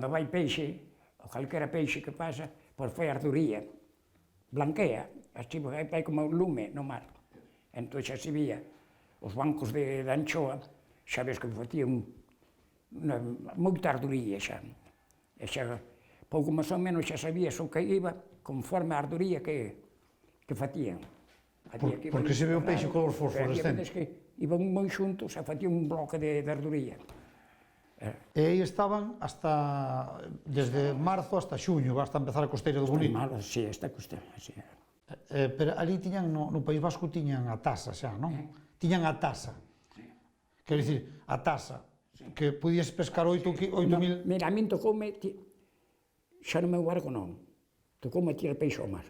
vai peixe, ou calquera peixe que pasa, pois foi arduría, blanquea, así vai como un lume no mar. Entón xa se vía os bancos de anchoa, xa ves que facían moita arduría xa. E xa, pouco máis ou menos xa sabías o que iba conforme a arduría que facían. Porque se ve o peixe color fosforescente. Había que iban moi xuntos e facían un bloque de arduría. E aí estaban desde marzo hasta xuño, hasta empezar a costeira do Bonito. Si, esta costeira, si. Pero ali tiñan, no País Vasco tiñan a tasa xa, non? Tiñan a tasa. Quero dicir, a tasa, que podías pescar 8.000... Mira, a min tocoume, xa no meu barco non, tocoume tirar peixe ao mar.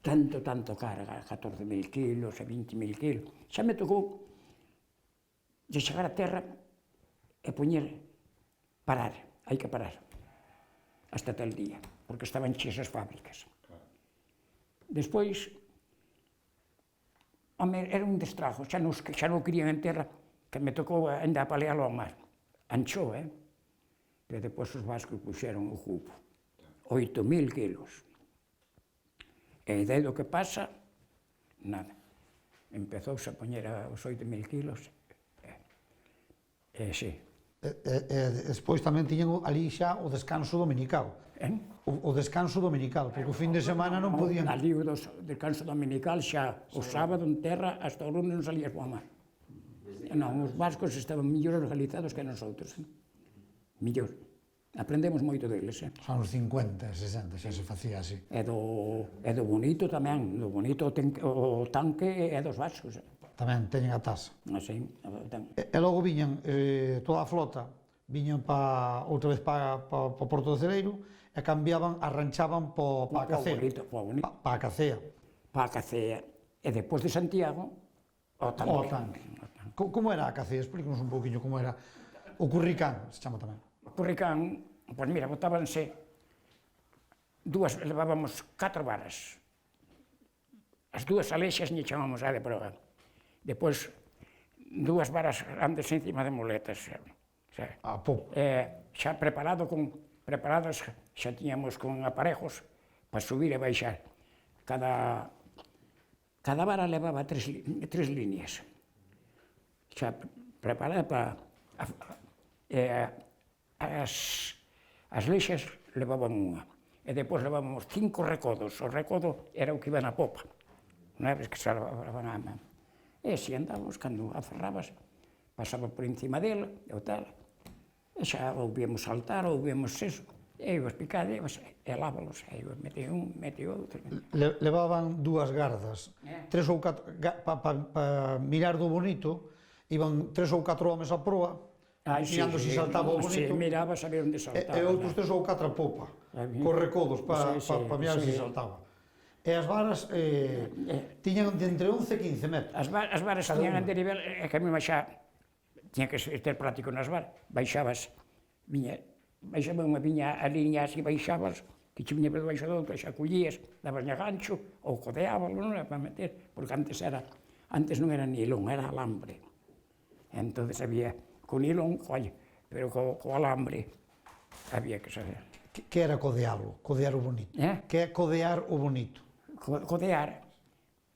Tanto carga, 14.000 kilos e 20.000 kilos. Xa me tocou de chegar a terra e parar, hai que parar, hasta tal día, porque estaban cheas as fábricas. Despois, era un destrajo, xa non querían en terra, que me tocou ainda apalealo ao mar. Anchou, pero depois os vascos puxeron o cupo, 8.000 kilos. E daí do que pasa, nada. Empezouse a poñer os 8.000 kilos, sí. Despois tamén tiñan ali xa o descanso dominical. O descanso dominical, porque o fin de semana non podían... Ali o descanso dominical xa o sábado en terra hasta o lunes non salías ao mar. Non, os vascos estaban mellor organizados que nosotros. Mellor. Aprendemos moito deles. Os anos 50, 60, xa se facía así. E do Bonito tamén. Do Bonito o tanque é dos vascos. Tamén teñen a tasa. Así. E logo viñan toda a flota, viñan outra vez para o Porto de Celeiro e cambiaban, arranchaban para a Cacea. Para a Cacea. Para a Cacea. E depois de Santiago, o tanque. Como era a Cacea? Explícanos un pouquinho como era. O Curricán, se chama tamén. O Curricán, pois mira, botábanse levábamos 4 varas. As 2 alexas lle chamamos a de proa. Depois, 2 varas grandes encima de muletas. A pouco. Xa preparadas, xa tiñamos con aparejos para subir e baixar. Cada vara levaba 3 líneas. Xa preparada para... As lexas levaban unha. E depois levábamos 5 recodos. O recodo era o que iba na popa. Non é que se levaban a man. E se andábamos, cando aferrabas, pasaba por encima dela, e tal. E xa ou víamos saltar, ou víamos eso. E os picadeos, e lávalos. E mete un, mete outro. Levaban 2 gardas. 3 ou 4... Para mirar do Bonito, iban 3 ou 4 homes a proa, mirando se saltaba o Bonito. Si, miraba a ver onde saltaba. E outros 3 ou 4 a popa, cos recodos, para mirar se saltaba. E as varas tiñan de entre 11 e 15 metros. As varas tiñan de nivel, é que a mí xa tiña que ter práctico nas varas. Baixabas, unha viña a liña así, baixabas, que che viña por debaixo do outro, xa collías, dabas a gancho, ou codeábalo, non era para meter, porque antes non era nilón, era alambre. Entón había, con nilón, pero co alambre, había que saber. Que era codealo, codear o Bonito? Que é codear o Bonito? Codear,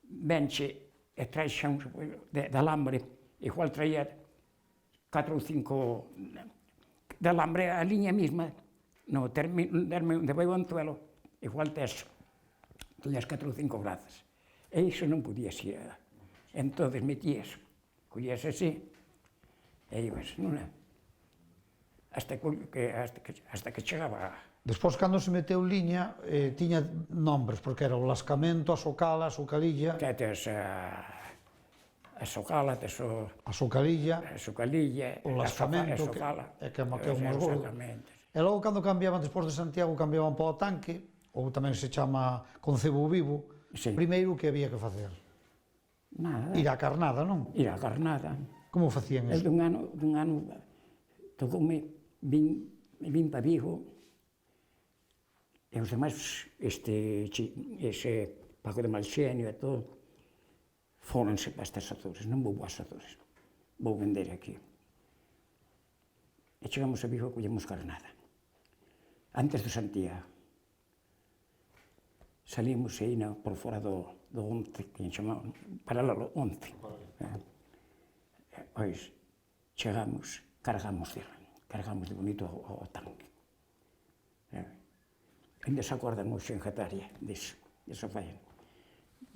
venche e traes xa de alambre, igual traía 4 ou 5 de alambre, a liña misma, no terme onde vai o anzuelo, igual tiñas 4 ou 5 brazas. E iso non podías ir. Entón metías, collías así, e ibas, non é? Hasta que chegaba... Despois, cando se meteu liña, tiña nombres, porque era o lascamento, a socala, a socalilla... Tes a socala, tes a socalilla, o lascamento, é que é o máis gordo. E logo, cando cambiaban, despois de Santiago, cambiaban para o tanque, ou tamén se chama concebo vivo, Sí. primeiro que había que facer? Nada. Ir á carnada, non? Ir á carnada. Como facían E eso? dun ano, tocoume, vin para Vigo, e os demais, ese Paco de Malxenio e todo, fóronse para estas Azores, non vou para as Azores, vou vender aquí. E chegamos a Vigo e collemos carnada. Antes de Santiago. Salimos aí por fora do 11, que chamaban paralelo 11. Pois, chegamos, cargamos de bonito ao tanque. Ainda se acordan hoxe en Getaria desa faena.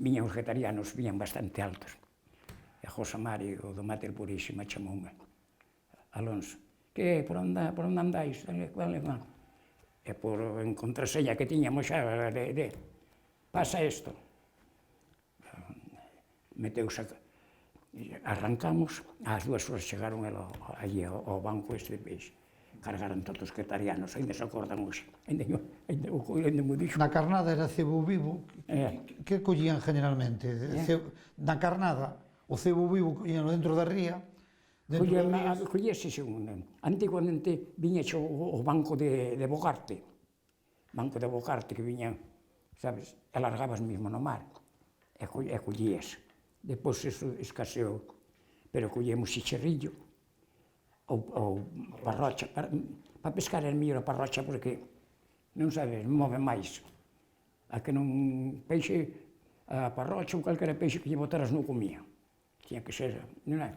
Viñan os getarianos, viñan bastante altos. E José Mario, do Mater Purísima, chamoume. Alonso, que, por onde andáis? Vale, va. E por contraseña que tiñamos xa, pasa isto. Meteuse, arrancamos, ás 2 horas chegaron aí ao banco este de peixe. Cargaron todos os getarianos, ainda se acordan hoxe. Ainda mo dixo. Na carnada era cebo vivo, que collían generalmente? Na carnada, o cebo vivo collíanlo dentro da ría, Collíase según. Antiguamente viñaxe o banco de Bogarte, que viñan, sabes, e largabas mesmo no mar, e collías. Depois eso escaseou, pero collemos xicharrillo, ou parrocha, para pescar era mellor a parrocha porque, non sabes, move máis. A que non peixe, a parrocha ou calquera peixe que lle botaras non comía. Tiña que ser, non é?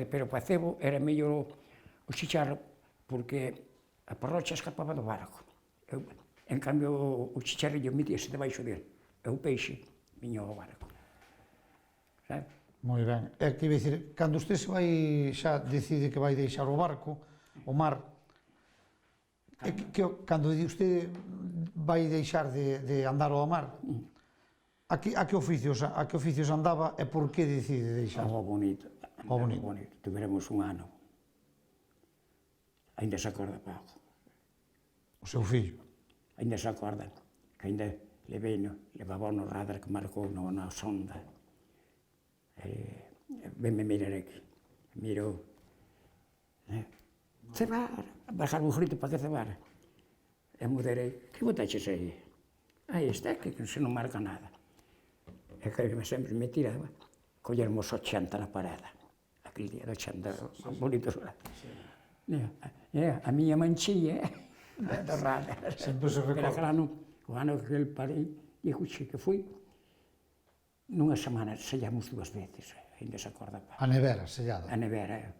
Pero para cebo era mellor o xicharro porque a parrocha escapaba do barco. En cambio, o xicharrillo metíase debaixo dele, e o peixe viña ao barco. Sabe? Moi ben. É que iba a dicir, cando usted se vai, xa decide que vai deixar o barco, o mar, cando usted vai deixar de andar ao mar, a que oficios andaba e por que decide deixar? Ao bonito. Ao bonito. Tuveremos un ano. Ainda se acorda Paco. O seu fillo. Ainda se acorda que ainda levaba no radar que marcou na sonda. Venme mirar aquí. Mirou. Cebar. Bajar un grito para que cebara. E moderei. Que botaches aí? Aí está, que se non marca nada. E que sempre me tiraba. Collermos 80 na parada. Aquel día do 80, bonitos. A miña manchilla do radar. Sempre se recorda. Pero o ano que el parei, dixo que foi, nunha semana sellamos 2 veces, ainda se acorda. A nevera sellada. A nevera.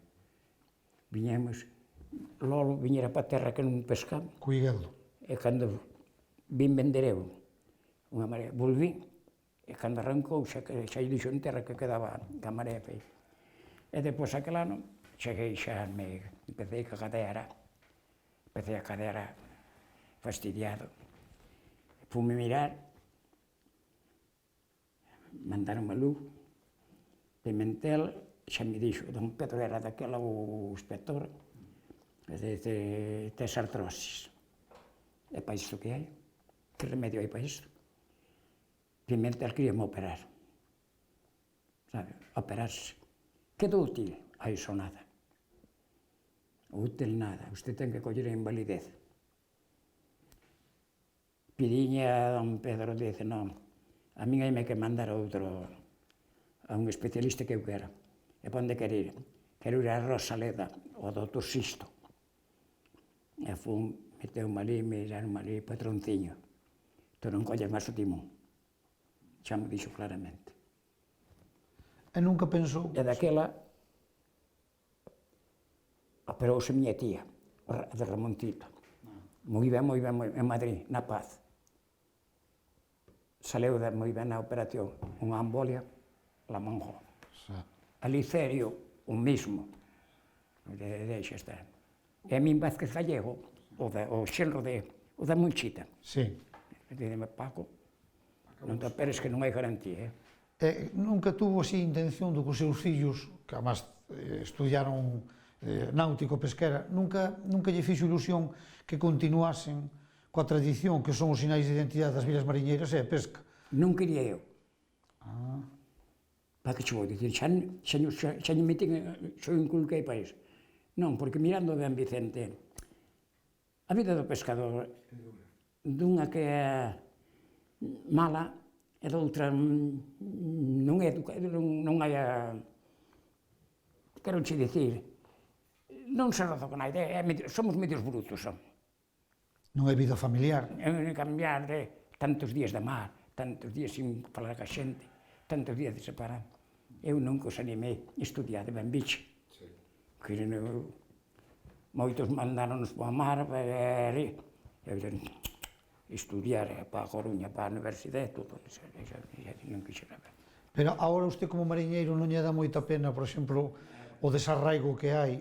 Viñemos, Lolo viñera para a terra que non pescaba, Cuigueldo. e cando vin vender eu unha marea, volví, e cando arrancou, xa lle dixo en terra que quedaba a marea peixe. E depois aquel ano, cheguei xa, empecé a cadera fastidiado. Fume mirar, mandaron-me luz, Pimentel, xa me dixo, don Pedro era daquela o inspector, tes artrosis. É para isto que hai? Que remedio hai para isto? Pimentel queríame operar. Sabe, operarse. Quedou útil? A iso nada. Útil nada, usted ten que coller a invalidez. Pidiña a don Pedro, dice, non, a min hai que mandar a un especialista que eu quero. E para onde quero ir? Quero ir a Rosaleda, ao doutor Sisto. E fun, meteu-me ali, miraron-me ali, patronciño. Tu non colles máis o timón. Xa me dixo claramente. E nunca pensou... E daquela, operouse miña tía, de Ramontito. Moi ben, en Madrid, na Paz. Saleu moi ben na operación, unha embolia, la manjou. Alicerio, o mismo, deixa estar. E a min Vázquez Gallego, o xenro o da Monchita. Sí. Dime, Paco, non te operes que non hai garantía, Nunca tuvo así intención de que os seus fillos, que además estudiaron náutico-pesquera, nunca lle fixo ilusión que continuasen coa tradición que son os sinais de identidade das vilas mariñeiras e a pesca. Non quería eu. Para que che vou dicir, xa lle metín, xa o inculquei para iso. Non, porque mirando ben Vicente, a vida do pescador, dunha que é mala, e doutra non hai a... Quero che dicir, non se roza con naide, somos medios brutos, son. Non é vida familiar. É cambiar de tantos días de mar, tantos días sin falar ca xente, tantos días de separar. Eu nunca os animei a estudiar de ben biche. Que moitos mandáronos para a mar, estudiar para a Coruña, para a universidade, todo. Non quixera ver. Pero agora usted como mariñeiro non lle dá moita pena, por exemplo, o desarraigo que hai,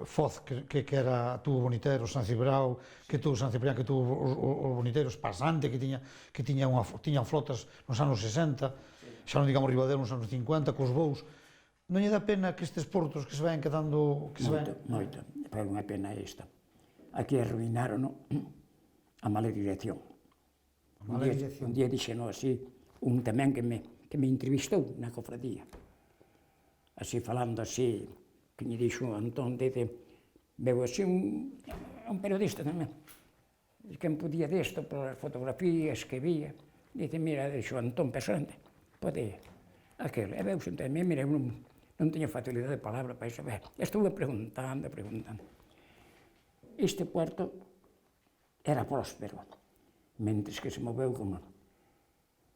Foz, que era tuvo Boniteros, San Cibrao, que tuvo San Ciprián, que tuvo os Boniteros, Pasante, que tiñan flotas nos anos 60, xa non digamos Ribadeo nos anos 50, cos bous. Non lle dá pena que estes portos que se vayan quedando... Moito, pero unha pena esta. Aquí arruinaron a mala dirección. Un día dixeno así, un tamén que me entrevistou na cofradía. Así falando así, que lle dixo Antón, dice, veu así un periodista tamén, quen podía desto, polas fotografías que vía, dice, mira, dixo Antón Pesante, pode aquel, e veu xunto a mí, mira, non teño facilidade de palabra para iso, estuve preguntando. Este puerto era próspero, mentres que se moveu como...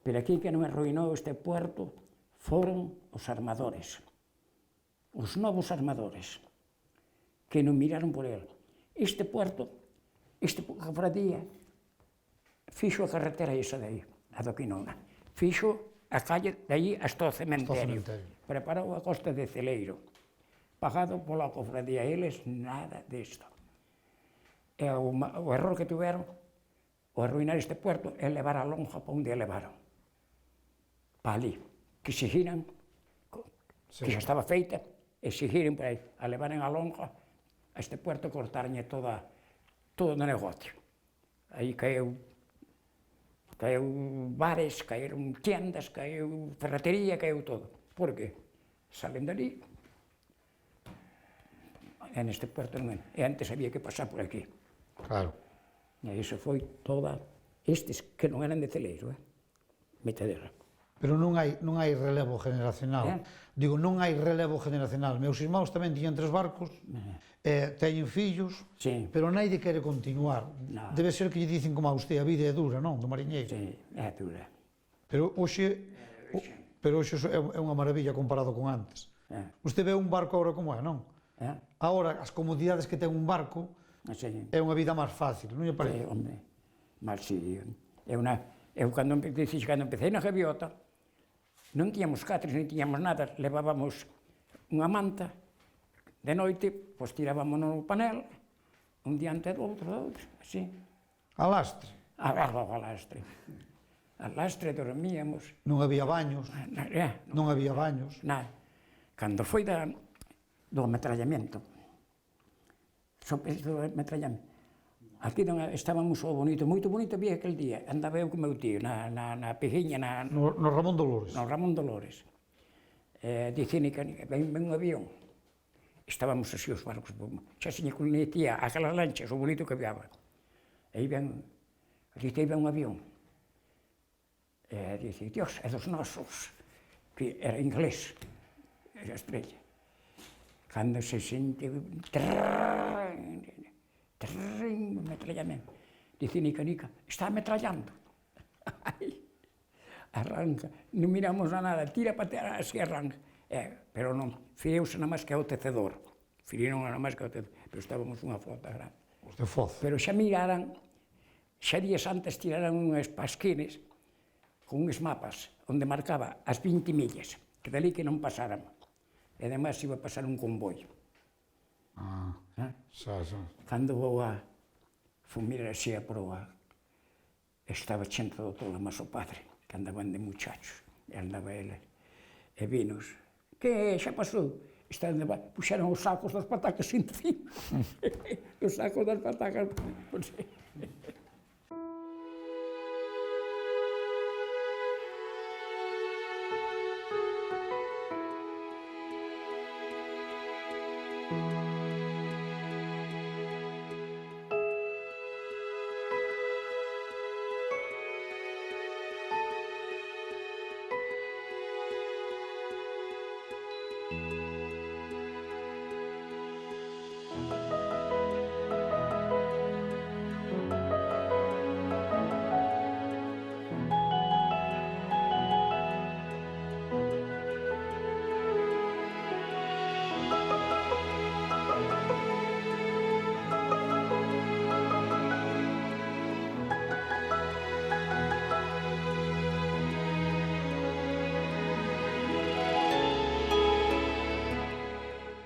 Pero aquí que non arruinou este puerto foron os armadores, os novos armadores, que non miraron por el. Este puerto, esta cofradía, fixo a carretera esa de aí, a do Quinona. Fixo a calle de aí hasta o cementerio. Preparou a costa de Celeiro, pagado pola cofradía. Eles nada disto. E o error que tuveron, o arruinar este puerto, é levar a lonja para onde a levaron. Para ali, que seguiran, que xa estaba feita, e seguiren por aí, a levaren a lonja, a este puerto cortarñe todo o negocio. Aí caeu bares, caeron tiendas, caeu ferretería, caeu todo. Por que? Salen dali, e neste puerto non é. E antes había que pasar por aquí. Claro. E iso foi toda, estes que non eran de Celeiro, metedera. Pero non hai relevo generacional. Digo, non hai relevo generacional. Meus irmãos tamén tiñan 3 barcos, teñen fillos, pero naide quere continuar. Debe ser que lle dicen como a usted, a vida é dura, non? Do mariñeiro. Sí, é dura. Pero hoxe é unha maravilla comparado con antes. Usted ve un barco agora como é, non? Agora, as comodidades que ten un barco é unha vida máis fácil, non lle parece? Home, mas si, eu cando empecé na gaviota, non tiñamos catres, non tiñamos nada, levábamos unha manta, de noite, pois tirábamos no panel, un diante do outro, así. A lastre? A lastre. A lastre dormíamos. Non había baños? Non había baños? Nada. Cando foi do ametrallamento, aquí estábamos o bonito, moito bonito había aquel día, andaba eu con meu tío na Pejiña, no Ramón Dolores. No Ramón Dolores. Dicen que ven un avión, estábamos así os barcos, xa se lle conectía aquelas lanchas, o bonito que había. Aí ven un avión, dice, Dios, é dos nosos, que era inglés, era estrella. Cando se sente metrallamento, dice Nica, está metrallando. Arranca, non miramos a nada, tira para terra, así arranca. Pero non, fireuse na máis que ao tecedor, firiron na máis que ao tecedor, pero estábamos unha flota grande. Os de Foz. Pero xa miraran, xa días antes tiraran unhas pasquines con uns mapas, onde marcaba as 20 millas, que dali que non pasaran. E ademais iba a pasar un convoio. Cando vou a fumir así a proa, estaba chento do todo, mas o padre, que andaban de muchachos, e andaba ele, e vinos, que xa pasou? puxeron os sacos das patacas encima. Os sacos das patacas.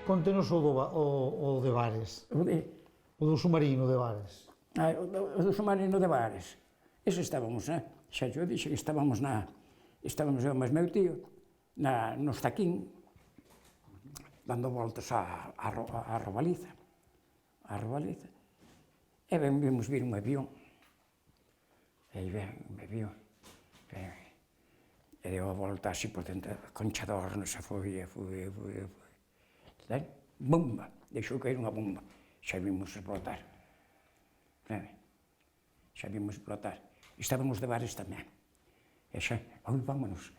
Contenos o de Bares, o do submarino de Bares. O do submarino de Bares. Ese estábamos, xa yo dixe que estábamos eu máis meu tío, no Estaquín, dando voltas á Robaliza. E ben vimos vir un avión. E ben, un avión. E deu a volta así por dentro, Conchador, non se foi. Bomba, deixou caer unha bomba, xa vimos explotar. Estábamos de Bares tamén. E xa, vámonos.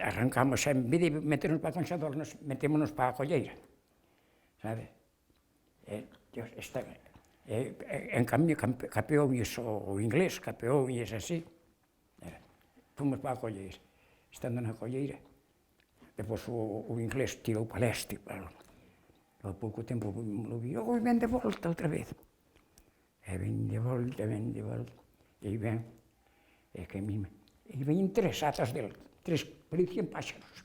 Arrancamos, en vez de meternos para Conchador, metémonos para a Colleira. Sabe? En cambio, capeouñes o inglés, capeouñes así. Fomos para a Colleira. Estando na Colleira, depois o inglés tirou para leste, ao pouco tempo lo vi, ven de volta outra vez. E ven de volta, e ven, e ven tres atas dele, parecían páxaros,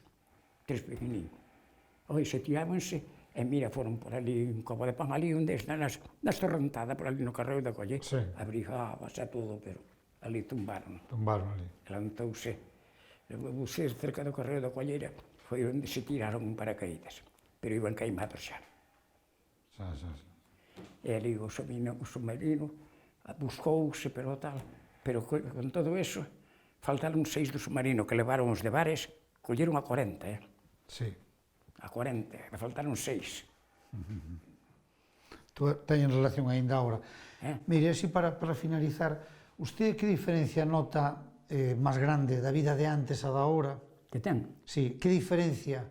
tres pequeninos. Se tirábanse, e mira, foron por ali, un copo de pan ali, onde está nas torrentadas, por ali no carreo da Colleira, abrigábase a todo, pero ali tumbaron. Tumbaron ali. Levantouse, buceis cerca do carreo da Colleira, foi onde se tiraron en paracaídas, pero iban queimados xa. E ali o submarino buscouse, pero tal, pero con todo eso, faltaron 6 do submarino que levaron os de Bares, colleron a 40, Sí. A 40, me faltaron 6. Teñen relación aínda agora. Mire, así para finalizar, usted que diferencia nota máis grande da vida de antes a da hora? Que ten? Sí, que diferencia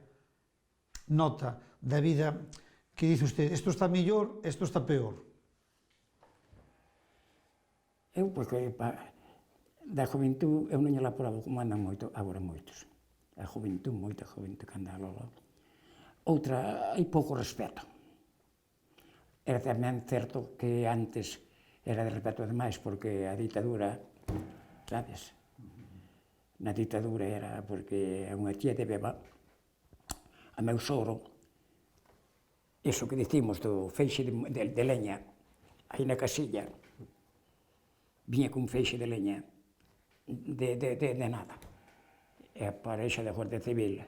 nota da vida que dice usted, isto está mellor, isto está peor? Eu, porque da juventud, eu non lle lapuraba como andan moito, agora moitos. A juventud, moita juventud que anda logo. Outra, hai pouco respeto. Era tamén certo que antes era de respeto demais, porque a ditadura, sabes? Na ditadura era porque unha tía de beba, a meu sogro, iso que dicimos do feixe de leña, aí na casilla, viña cun feixe de leña, de nada. E a parexa da Guardia Civil,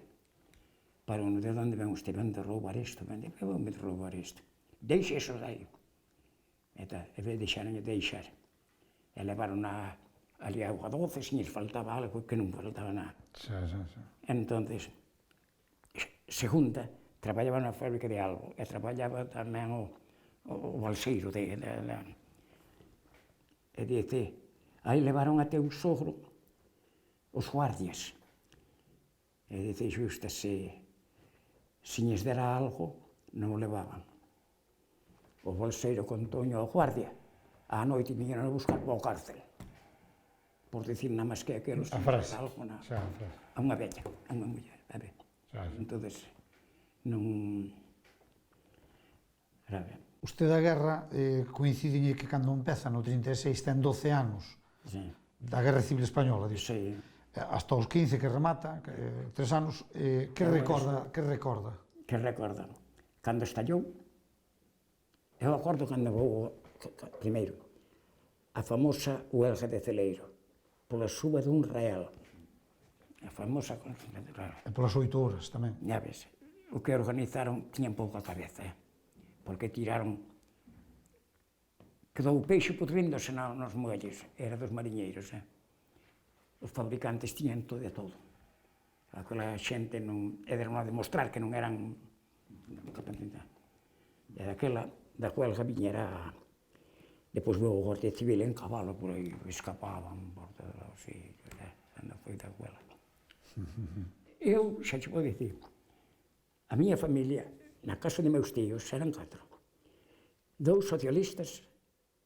para uno, de onde ven usted? Ven de roubar isto, ven de roubar isto. Deixe iso dai. E deixaronlle deixar. E levaron ali a auga doce, se lles faltaba algo, que non faltaba nada. Entonces, segunda, traballaba na fábrica de algo, e traballaba tamén o balseiro e dice, aí levaron a teu sogro os guardias. E dice, xusta, se lles dera algo, non o levaban. O balseiro contoño ao guardia, á noite viñeron a buscar para o cárcel. Por dicir nada máis que aquelos, a frase, algo a unha vella, a unha muller, a ver. Entonces, non... Usted da guerra coincide que cando empeza no 36 ten 12 anos da Guerra Civil Española, hasta os 15 que remata, 3 anos, que recorda? Que recorda? Cando estallou, eu acordo cando vou, primeiro, a famosa huelga de Celeiro, pola suba dun real. A famosa... E polas 8 horas tamén. Ya ves, o que organizaron tiñan pouca cabeza, porque tiraron, quedou o peixe pudríndose nos muelles, era dos mariñeiros. Os fabricantes tiñan todo e todo. Aquela xente non, era a demostrar que non eran... E daquela, da huelga viñera... Depois veo o Guardia Civil en cabalo por aí, escapaban por todos os sitios, cando foi da huelga. Eu, xa che vou dicir, a miña familia, na casa de meus tíos, eran 4. 2 socialistas,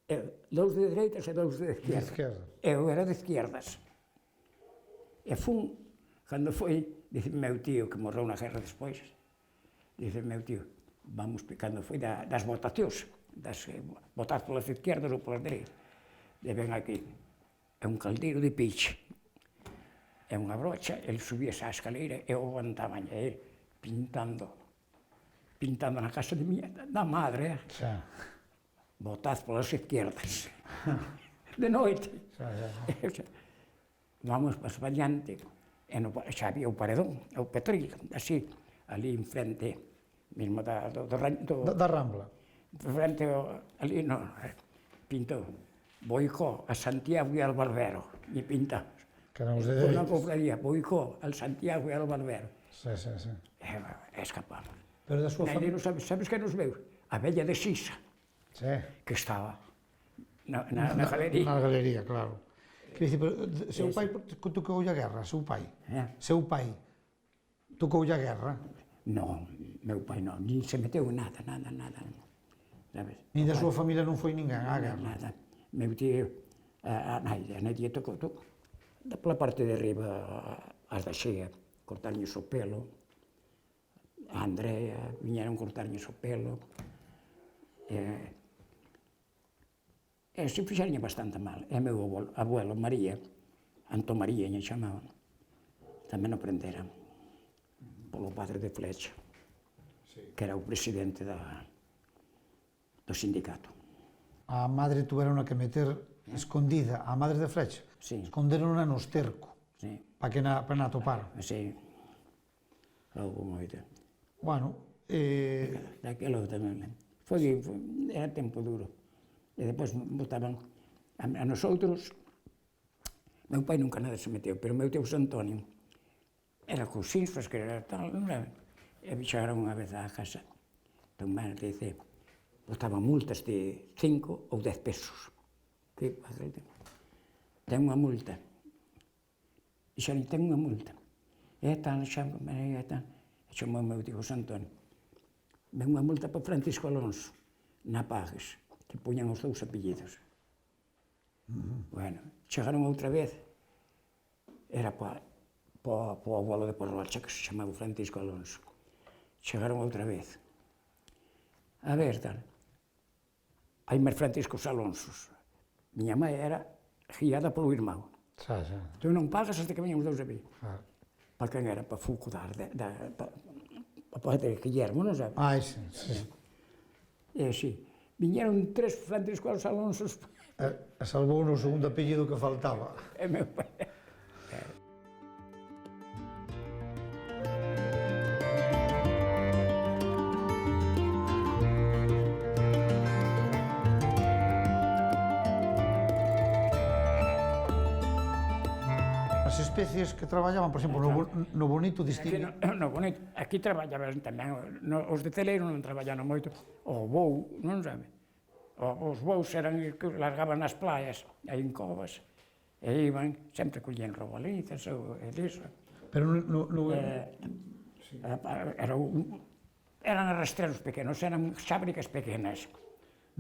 2 de dereitas e 2 de esquerda. Eu era de esquerdas. E fun, cando foi, dice meu tío, que morreu na guerra despois, dice meu tío, vamos, cando foi das votacións, votar polas izquierdas ou polas dereitas, e ven aquí, é un caldeiro de peixe, é unha brocha, ele subía esa escaleira e eu aguantaban, e ele pintando na casa de miña, da madre, votad polas izquierdas, de noite. Vamos para adiante, e xa había o paredón, o Petril, así, ali en frente, mesmo da Rambla. Frente ali, non, pintou Boicó, a Santiago e al Barbero, e pintamos. Que eran os de dereitas. Unha dereitas. confraría, Boicó, al Santiago e al Barbero. Sí. E escapamos. Pero da súa familia... Sabes que nos veu? A vella de Sisa, que estaba na galería. Na galería, claro. Quer dicir, pero seu pai tocoulle a guerra, seu pai? Seu pai tocoulle a guerra? Non, meu pai non, nin se meteu en nada. Sabes? Nin da súa familia non foi ninguén á guerra? Nada. Meu tío, a Nadia tocou, pola parte de arriba, as da Xea, cortarños o pelo, a Andrea, viñeron cortarños o pelo, e se fixaron bastante mal. E meu abuelo, María, Antón María, lle chamaban, tamén o prenderan, polo padre de Flecha, que era o presidente do sindicato. A madre tuveron que meter escondida, a madre de Flecha, esconderonla no esterco, para que na atoparan. Sí, houve moito. Bueno, daquilo tamén, era tempo duro. E depois botaban a nosotros, meu pai nunca nada se meteu, pero meu tio Antonio era cos sinfos, que era tal, e bicharon unha vez á casa. Entón, dice, botaban multas de 5 ou 10 pesos. Ten unha multa. Dixeron, ten unha multa. E tal, chamou meu tio Antonio. Ven unha multa para Francisco Alonso, na Pagues, que puñan os 2 apellidos. Bueno, chegaron outra vez, era para o abuelo de Porrocha, que se chamaba Francisco Alonso. Chegaron outra vez. A ver, tal. Hai máis Franciscos Alonsos. Miña mãe era guiada polo irmão. Tu non pagas hasta que veñan os 2 apellidos. Para quen era? Para Fulco para Guillermo, non sabe? Sí. E así. Viñeron 3 Franciscos Alonsos. E salvou no segundo apellido que faltaba. E meu pai. As especies que traballaban, por exemplo, no Bonito distingue... No Bonito, aquí traballaban tamén, os de Celeiro non traballaban moito, o bou, non sabe? Os bous eran que largaban nas playas, aí en covas, e iban, sempre collían robalizas ou diso. Pero eran arrastreros pequenos, eran xábricas pequenas.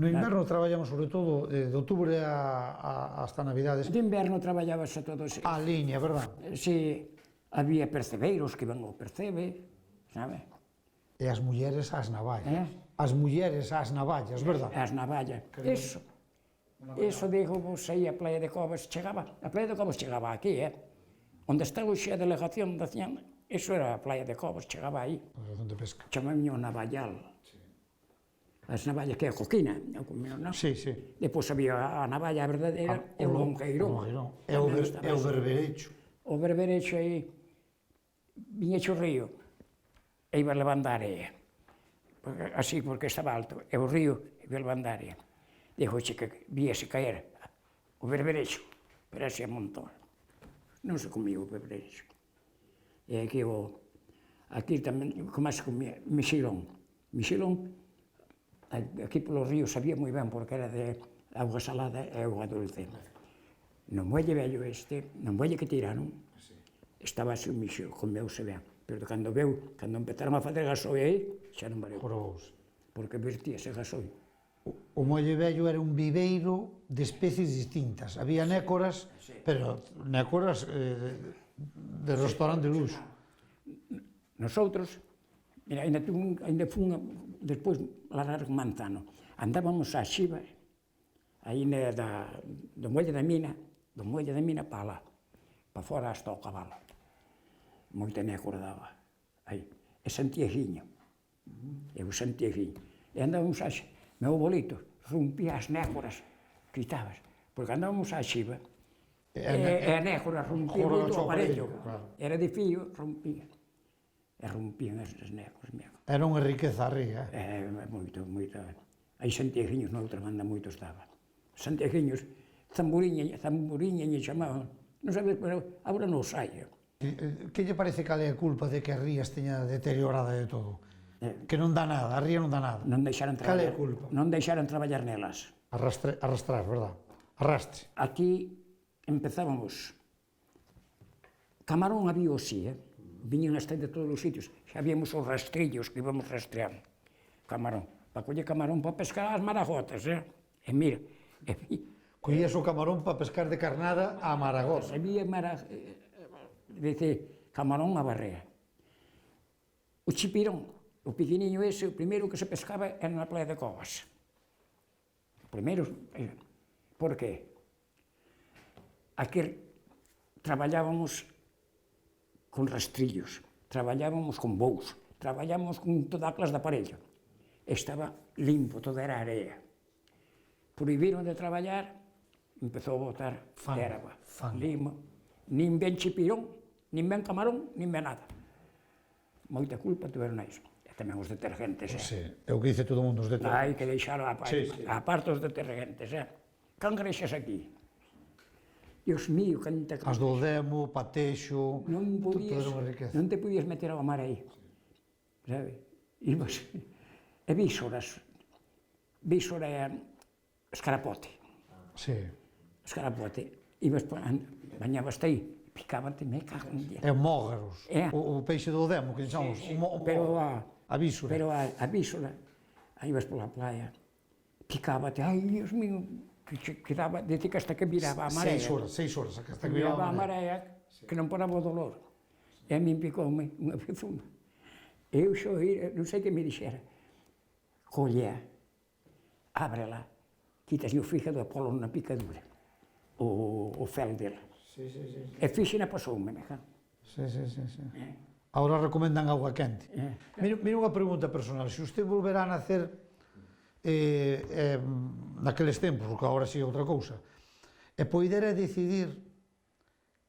No inverno traballamos sobre todo de outubro hasta Navidades. De inverno traballábase todo así. A liña, verdad? Si, había percebeiros que iban ao percebe, sabe? E as mulleres ás navallas. As mulleres ás navallas, verdad? As navallas. Eso digo, aí a Playa de Covas chegaba, a Playa de Covas chegaba aquí, onde está hoxe a delegación da Hacienda, eso era a Playa de Covas, chegaba aí. Onde pesca. Chamaban o navallal. As navallas que é a coquina, non? Sí. Depois había a navalla verdadeira e o longueiro. E o berberecho. O berberecho aí, viñecho río. e iba levando a area. Así, porque estaba alto, e o río iba levando a area. Dixoche que víase caer o berberexo, pero así a montón. Non se comía o berberexo. E aquí tamén, como se comía, mexilón. Mexilón, aquí polo río sabía moi ben, porque era de auga salada e auga dulce. No muelle vello no muelle que tiraron, estaba así o mexilón, comeuse ben. Pero cando empezaron a fazer gasoi aí, xa non valeu. Jorobouse. Porque vertíase gasoi. O Molle Vello era un viveiro de especies distintas. Había nécoras, pero nécoras de restaurante de luxo. Nosotros, mira, ainda fun despois largar con Manzano. Andábamos á xiba, aí do Muelle da Mina para lá, para fora hasta o Cabalo. Moita nécora daba, aí. E Santiaguiño. Eu Santiaguiño. E andábamos á xiba. Meu bolito rompía as nécoras, quitabas, porque andábamos á xiba, e a nécora rompía moito o aparello. Era de fío, rompía. E rompían as nécoras. Era unha riqueza a ría. Moito. Aí Santiaguiños noutra banda moito estaba. Santiaguiños, Zamburiña lle chamaban. Non sabes, pero agora non sai. Que lle parece cal é a culpa de que as rías teña deteriorada de todo? Que non dá nada, a ría non dá nada. Non deixaran Cal é traballar. a culpa? Non deixaran traballar nelas. Arrastrar, verdad? Arrastre. Aquí empezábamos. Camarón había o sí, viñan hasta de todos os sitios. Xa víamos os rastrillos que íbamos rastreando. Camarón. Para coller camarón para pescar as maragotas, E mira, Collías o camarón para pescar de carnada a Maragoza. había camarón a barrea. O chipirón, o pequeniño ese, o primeiro que se pescaba era na playa de Covas. O primeiro, por qué? Aquí traballábamos con rastrillos, traballábamos con bous, traballábamos con toda a clase de aparello. Estaba limpo, toda era area. Prohibiron de traballar, empezou a botar erva, limo, nin ben chipirón, nin ben camarón, nin ben nada. Moita culpa tiveron a iso. E tamén os detergentes, É o que dice todo o mundo, os detergentes. Hai que deixar a parte os detergentes, Cangrexas aquí. Dios mío, canta... As do Demo, Patexo, Non te podías meter ao mar aí, sabe? Ibas... E vísoras. Vísora é escarapote. Sí. Escarapote. Ibas, bañabas aí, picábante, me cago en día. É mógaros. O peixe do Demo, que chamamos. Pero a vísora. Pero a vísora, aí ibas pola playa, picábate, ai, Dios mío, que daba, desde que hasta que viraba a marea. 6 horas, hasta que viraba a marea, que non paraba o dolor. E a min picoume unha pezuma. Eu xo, non sei que me dixera, collea, ábrela, quitas o fígado e polo na picadura, o fel dela. E fíxena pasoume, me cago. Sí. Ahora recomendan agua quente. Mira unha pregunta personal, se usted volverá a nacer naqueles tempos, porque agora sí é outra cousa, e poidera decidir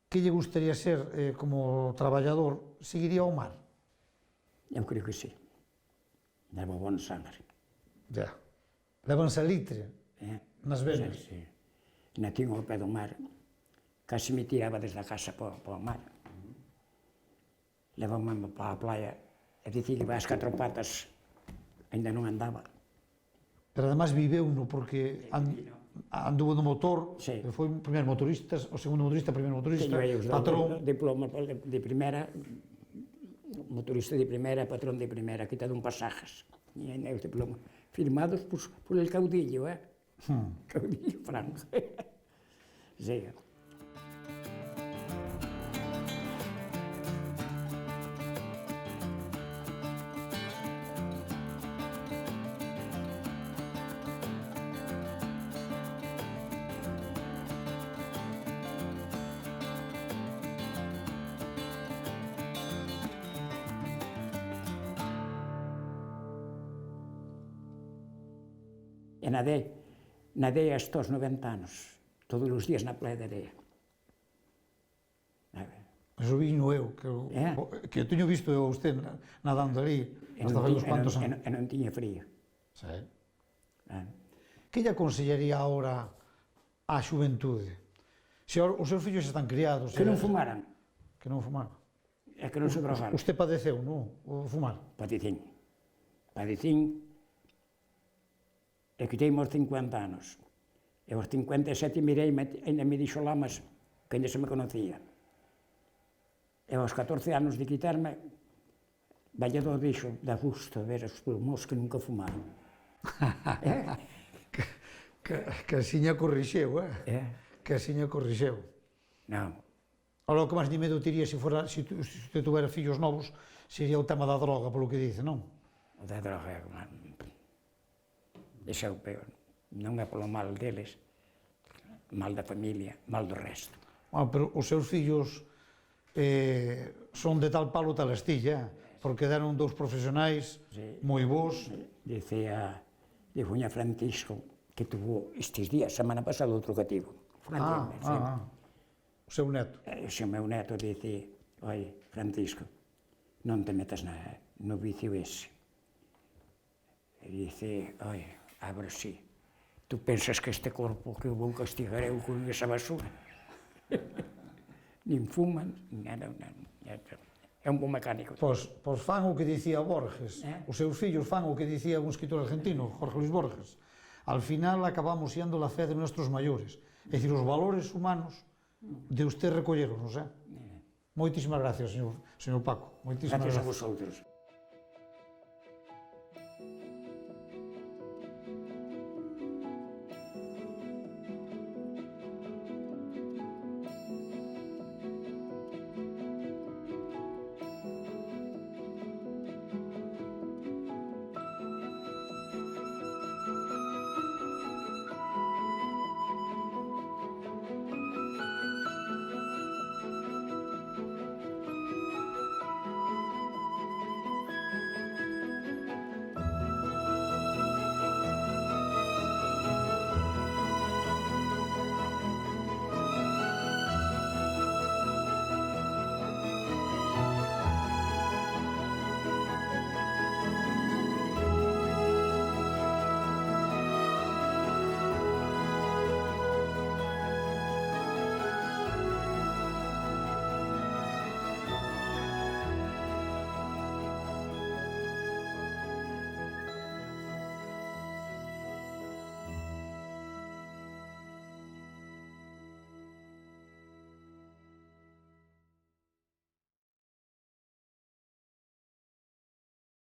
que lle gustaría ser como traballador, seguiría ao mar? Eu creo que sí. Levo bon sangre. Ya. Levan salitre nas venas. Sí. Natín ao pé do mar, casi me tiraba desde a casa para o mar. Levame para a playa, e dicir que vas 4 patas, ainda non andaba. Pero además viveu uno, porque anduvo no motor, foi o primeiro motorista, o segundo motorista, o primeiro motorista, patrón. Diploma de primeira, motorista de primeira, patrón de primeira, quitado un pasajes. E ainda os diplomas firmados por el caudillo, Caudillo Franco. Sí. E nadei hasta os 90 anos, todos os días na playa de Area. Eso viño eu, que teño visto eu a usted nadando ali, hasta fai uns cuantos anos. E non tiña frío. Sí. Que lle aconsellaría agora á xuventude? Se os seus fillos están criados... Que non fumaran. Que non fumaran. E que non se drogaran. Usted padeceu, non? O fumar? Padecín. E quitei-me aos 50 anos. E aos 57 mirei, ainda me dixo Lamas que ainda se me conocía. E aos 14 anos de quitarme, Vallador dixo, dá gusto ver os pulmóns que nunca fumaron. Que asiña corrixeu, Que asiña corrixeu. Non. Ahora, o que máis de medo tiría se usted tuvera fillos novos sería o tema da droga, polo que dice, non? O da droga é ese é o peor. Non é polo mal deles, mal da familia, mal do resto. Pero os seus fillos son de tal palo tal astilla, porque deron dous profesionais moi bons. Dicía Francisco, que tuvo estes días, semana pasada, outro cativo. O seu neto. O meu neto dice, oi, Francisco, non te metas no vicio ese. E dice, oi, abre sí, tú pensas que este corpo que eu vou castigar eu con esa basura? Nin fuman, nada. É un bon mecánico. Pois fan o que dicía Borges, os seus fillos fan o que dicía un escritor argentino, Jorge Luis Borges. Al final acabamos siendo la fe de nuestros mayores. É dicir, os valores humanos de usted recolleronos, Moitísimas gracias, señor Paco. Gracias a vosotros.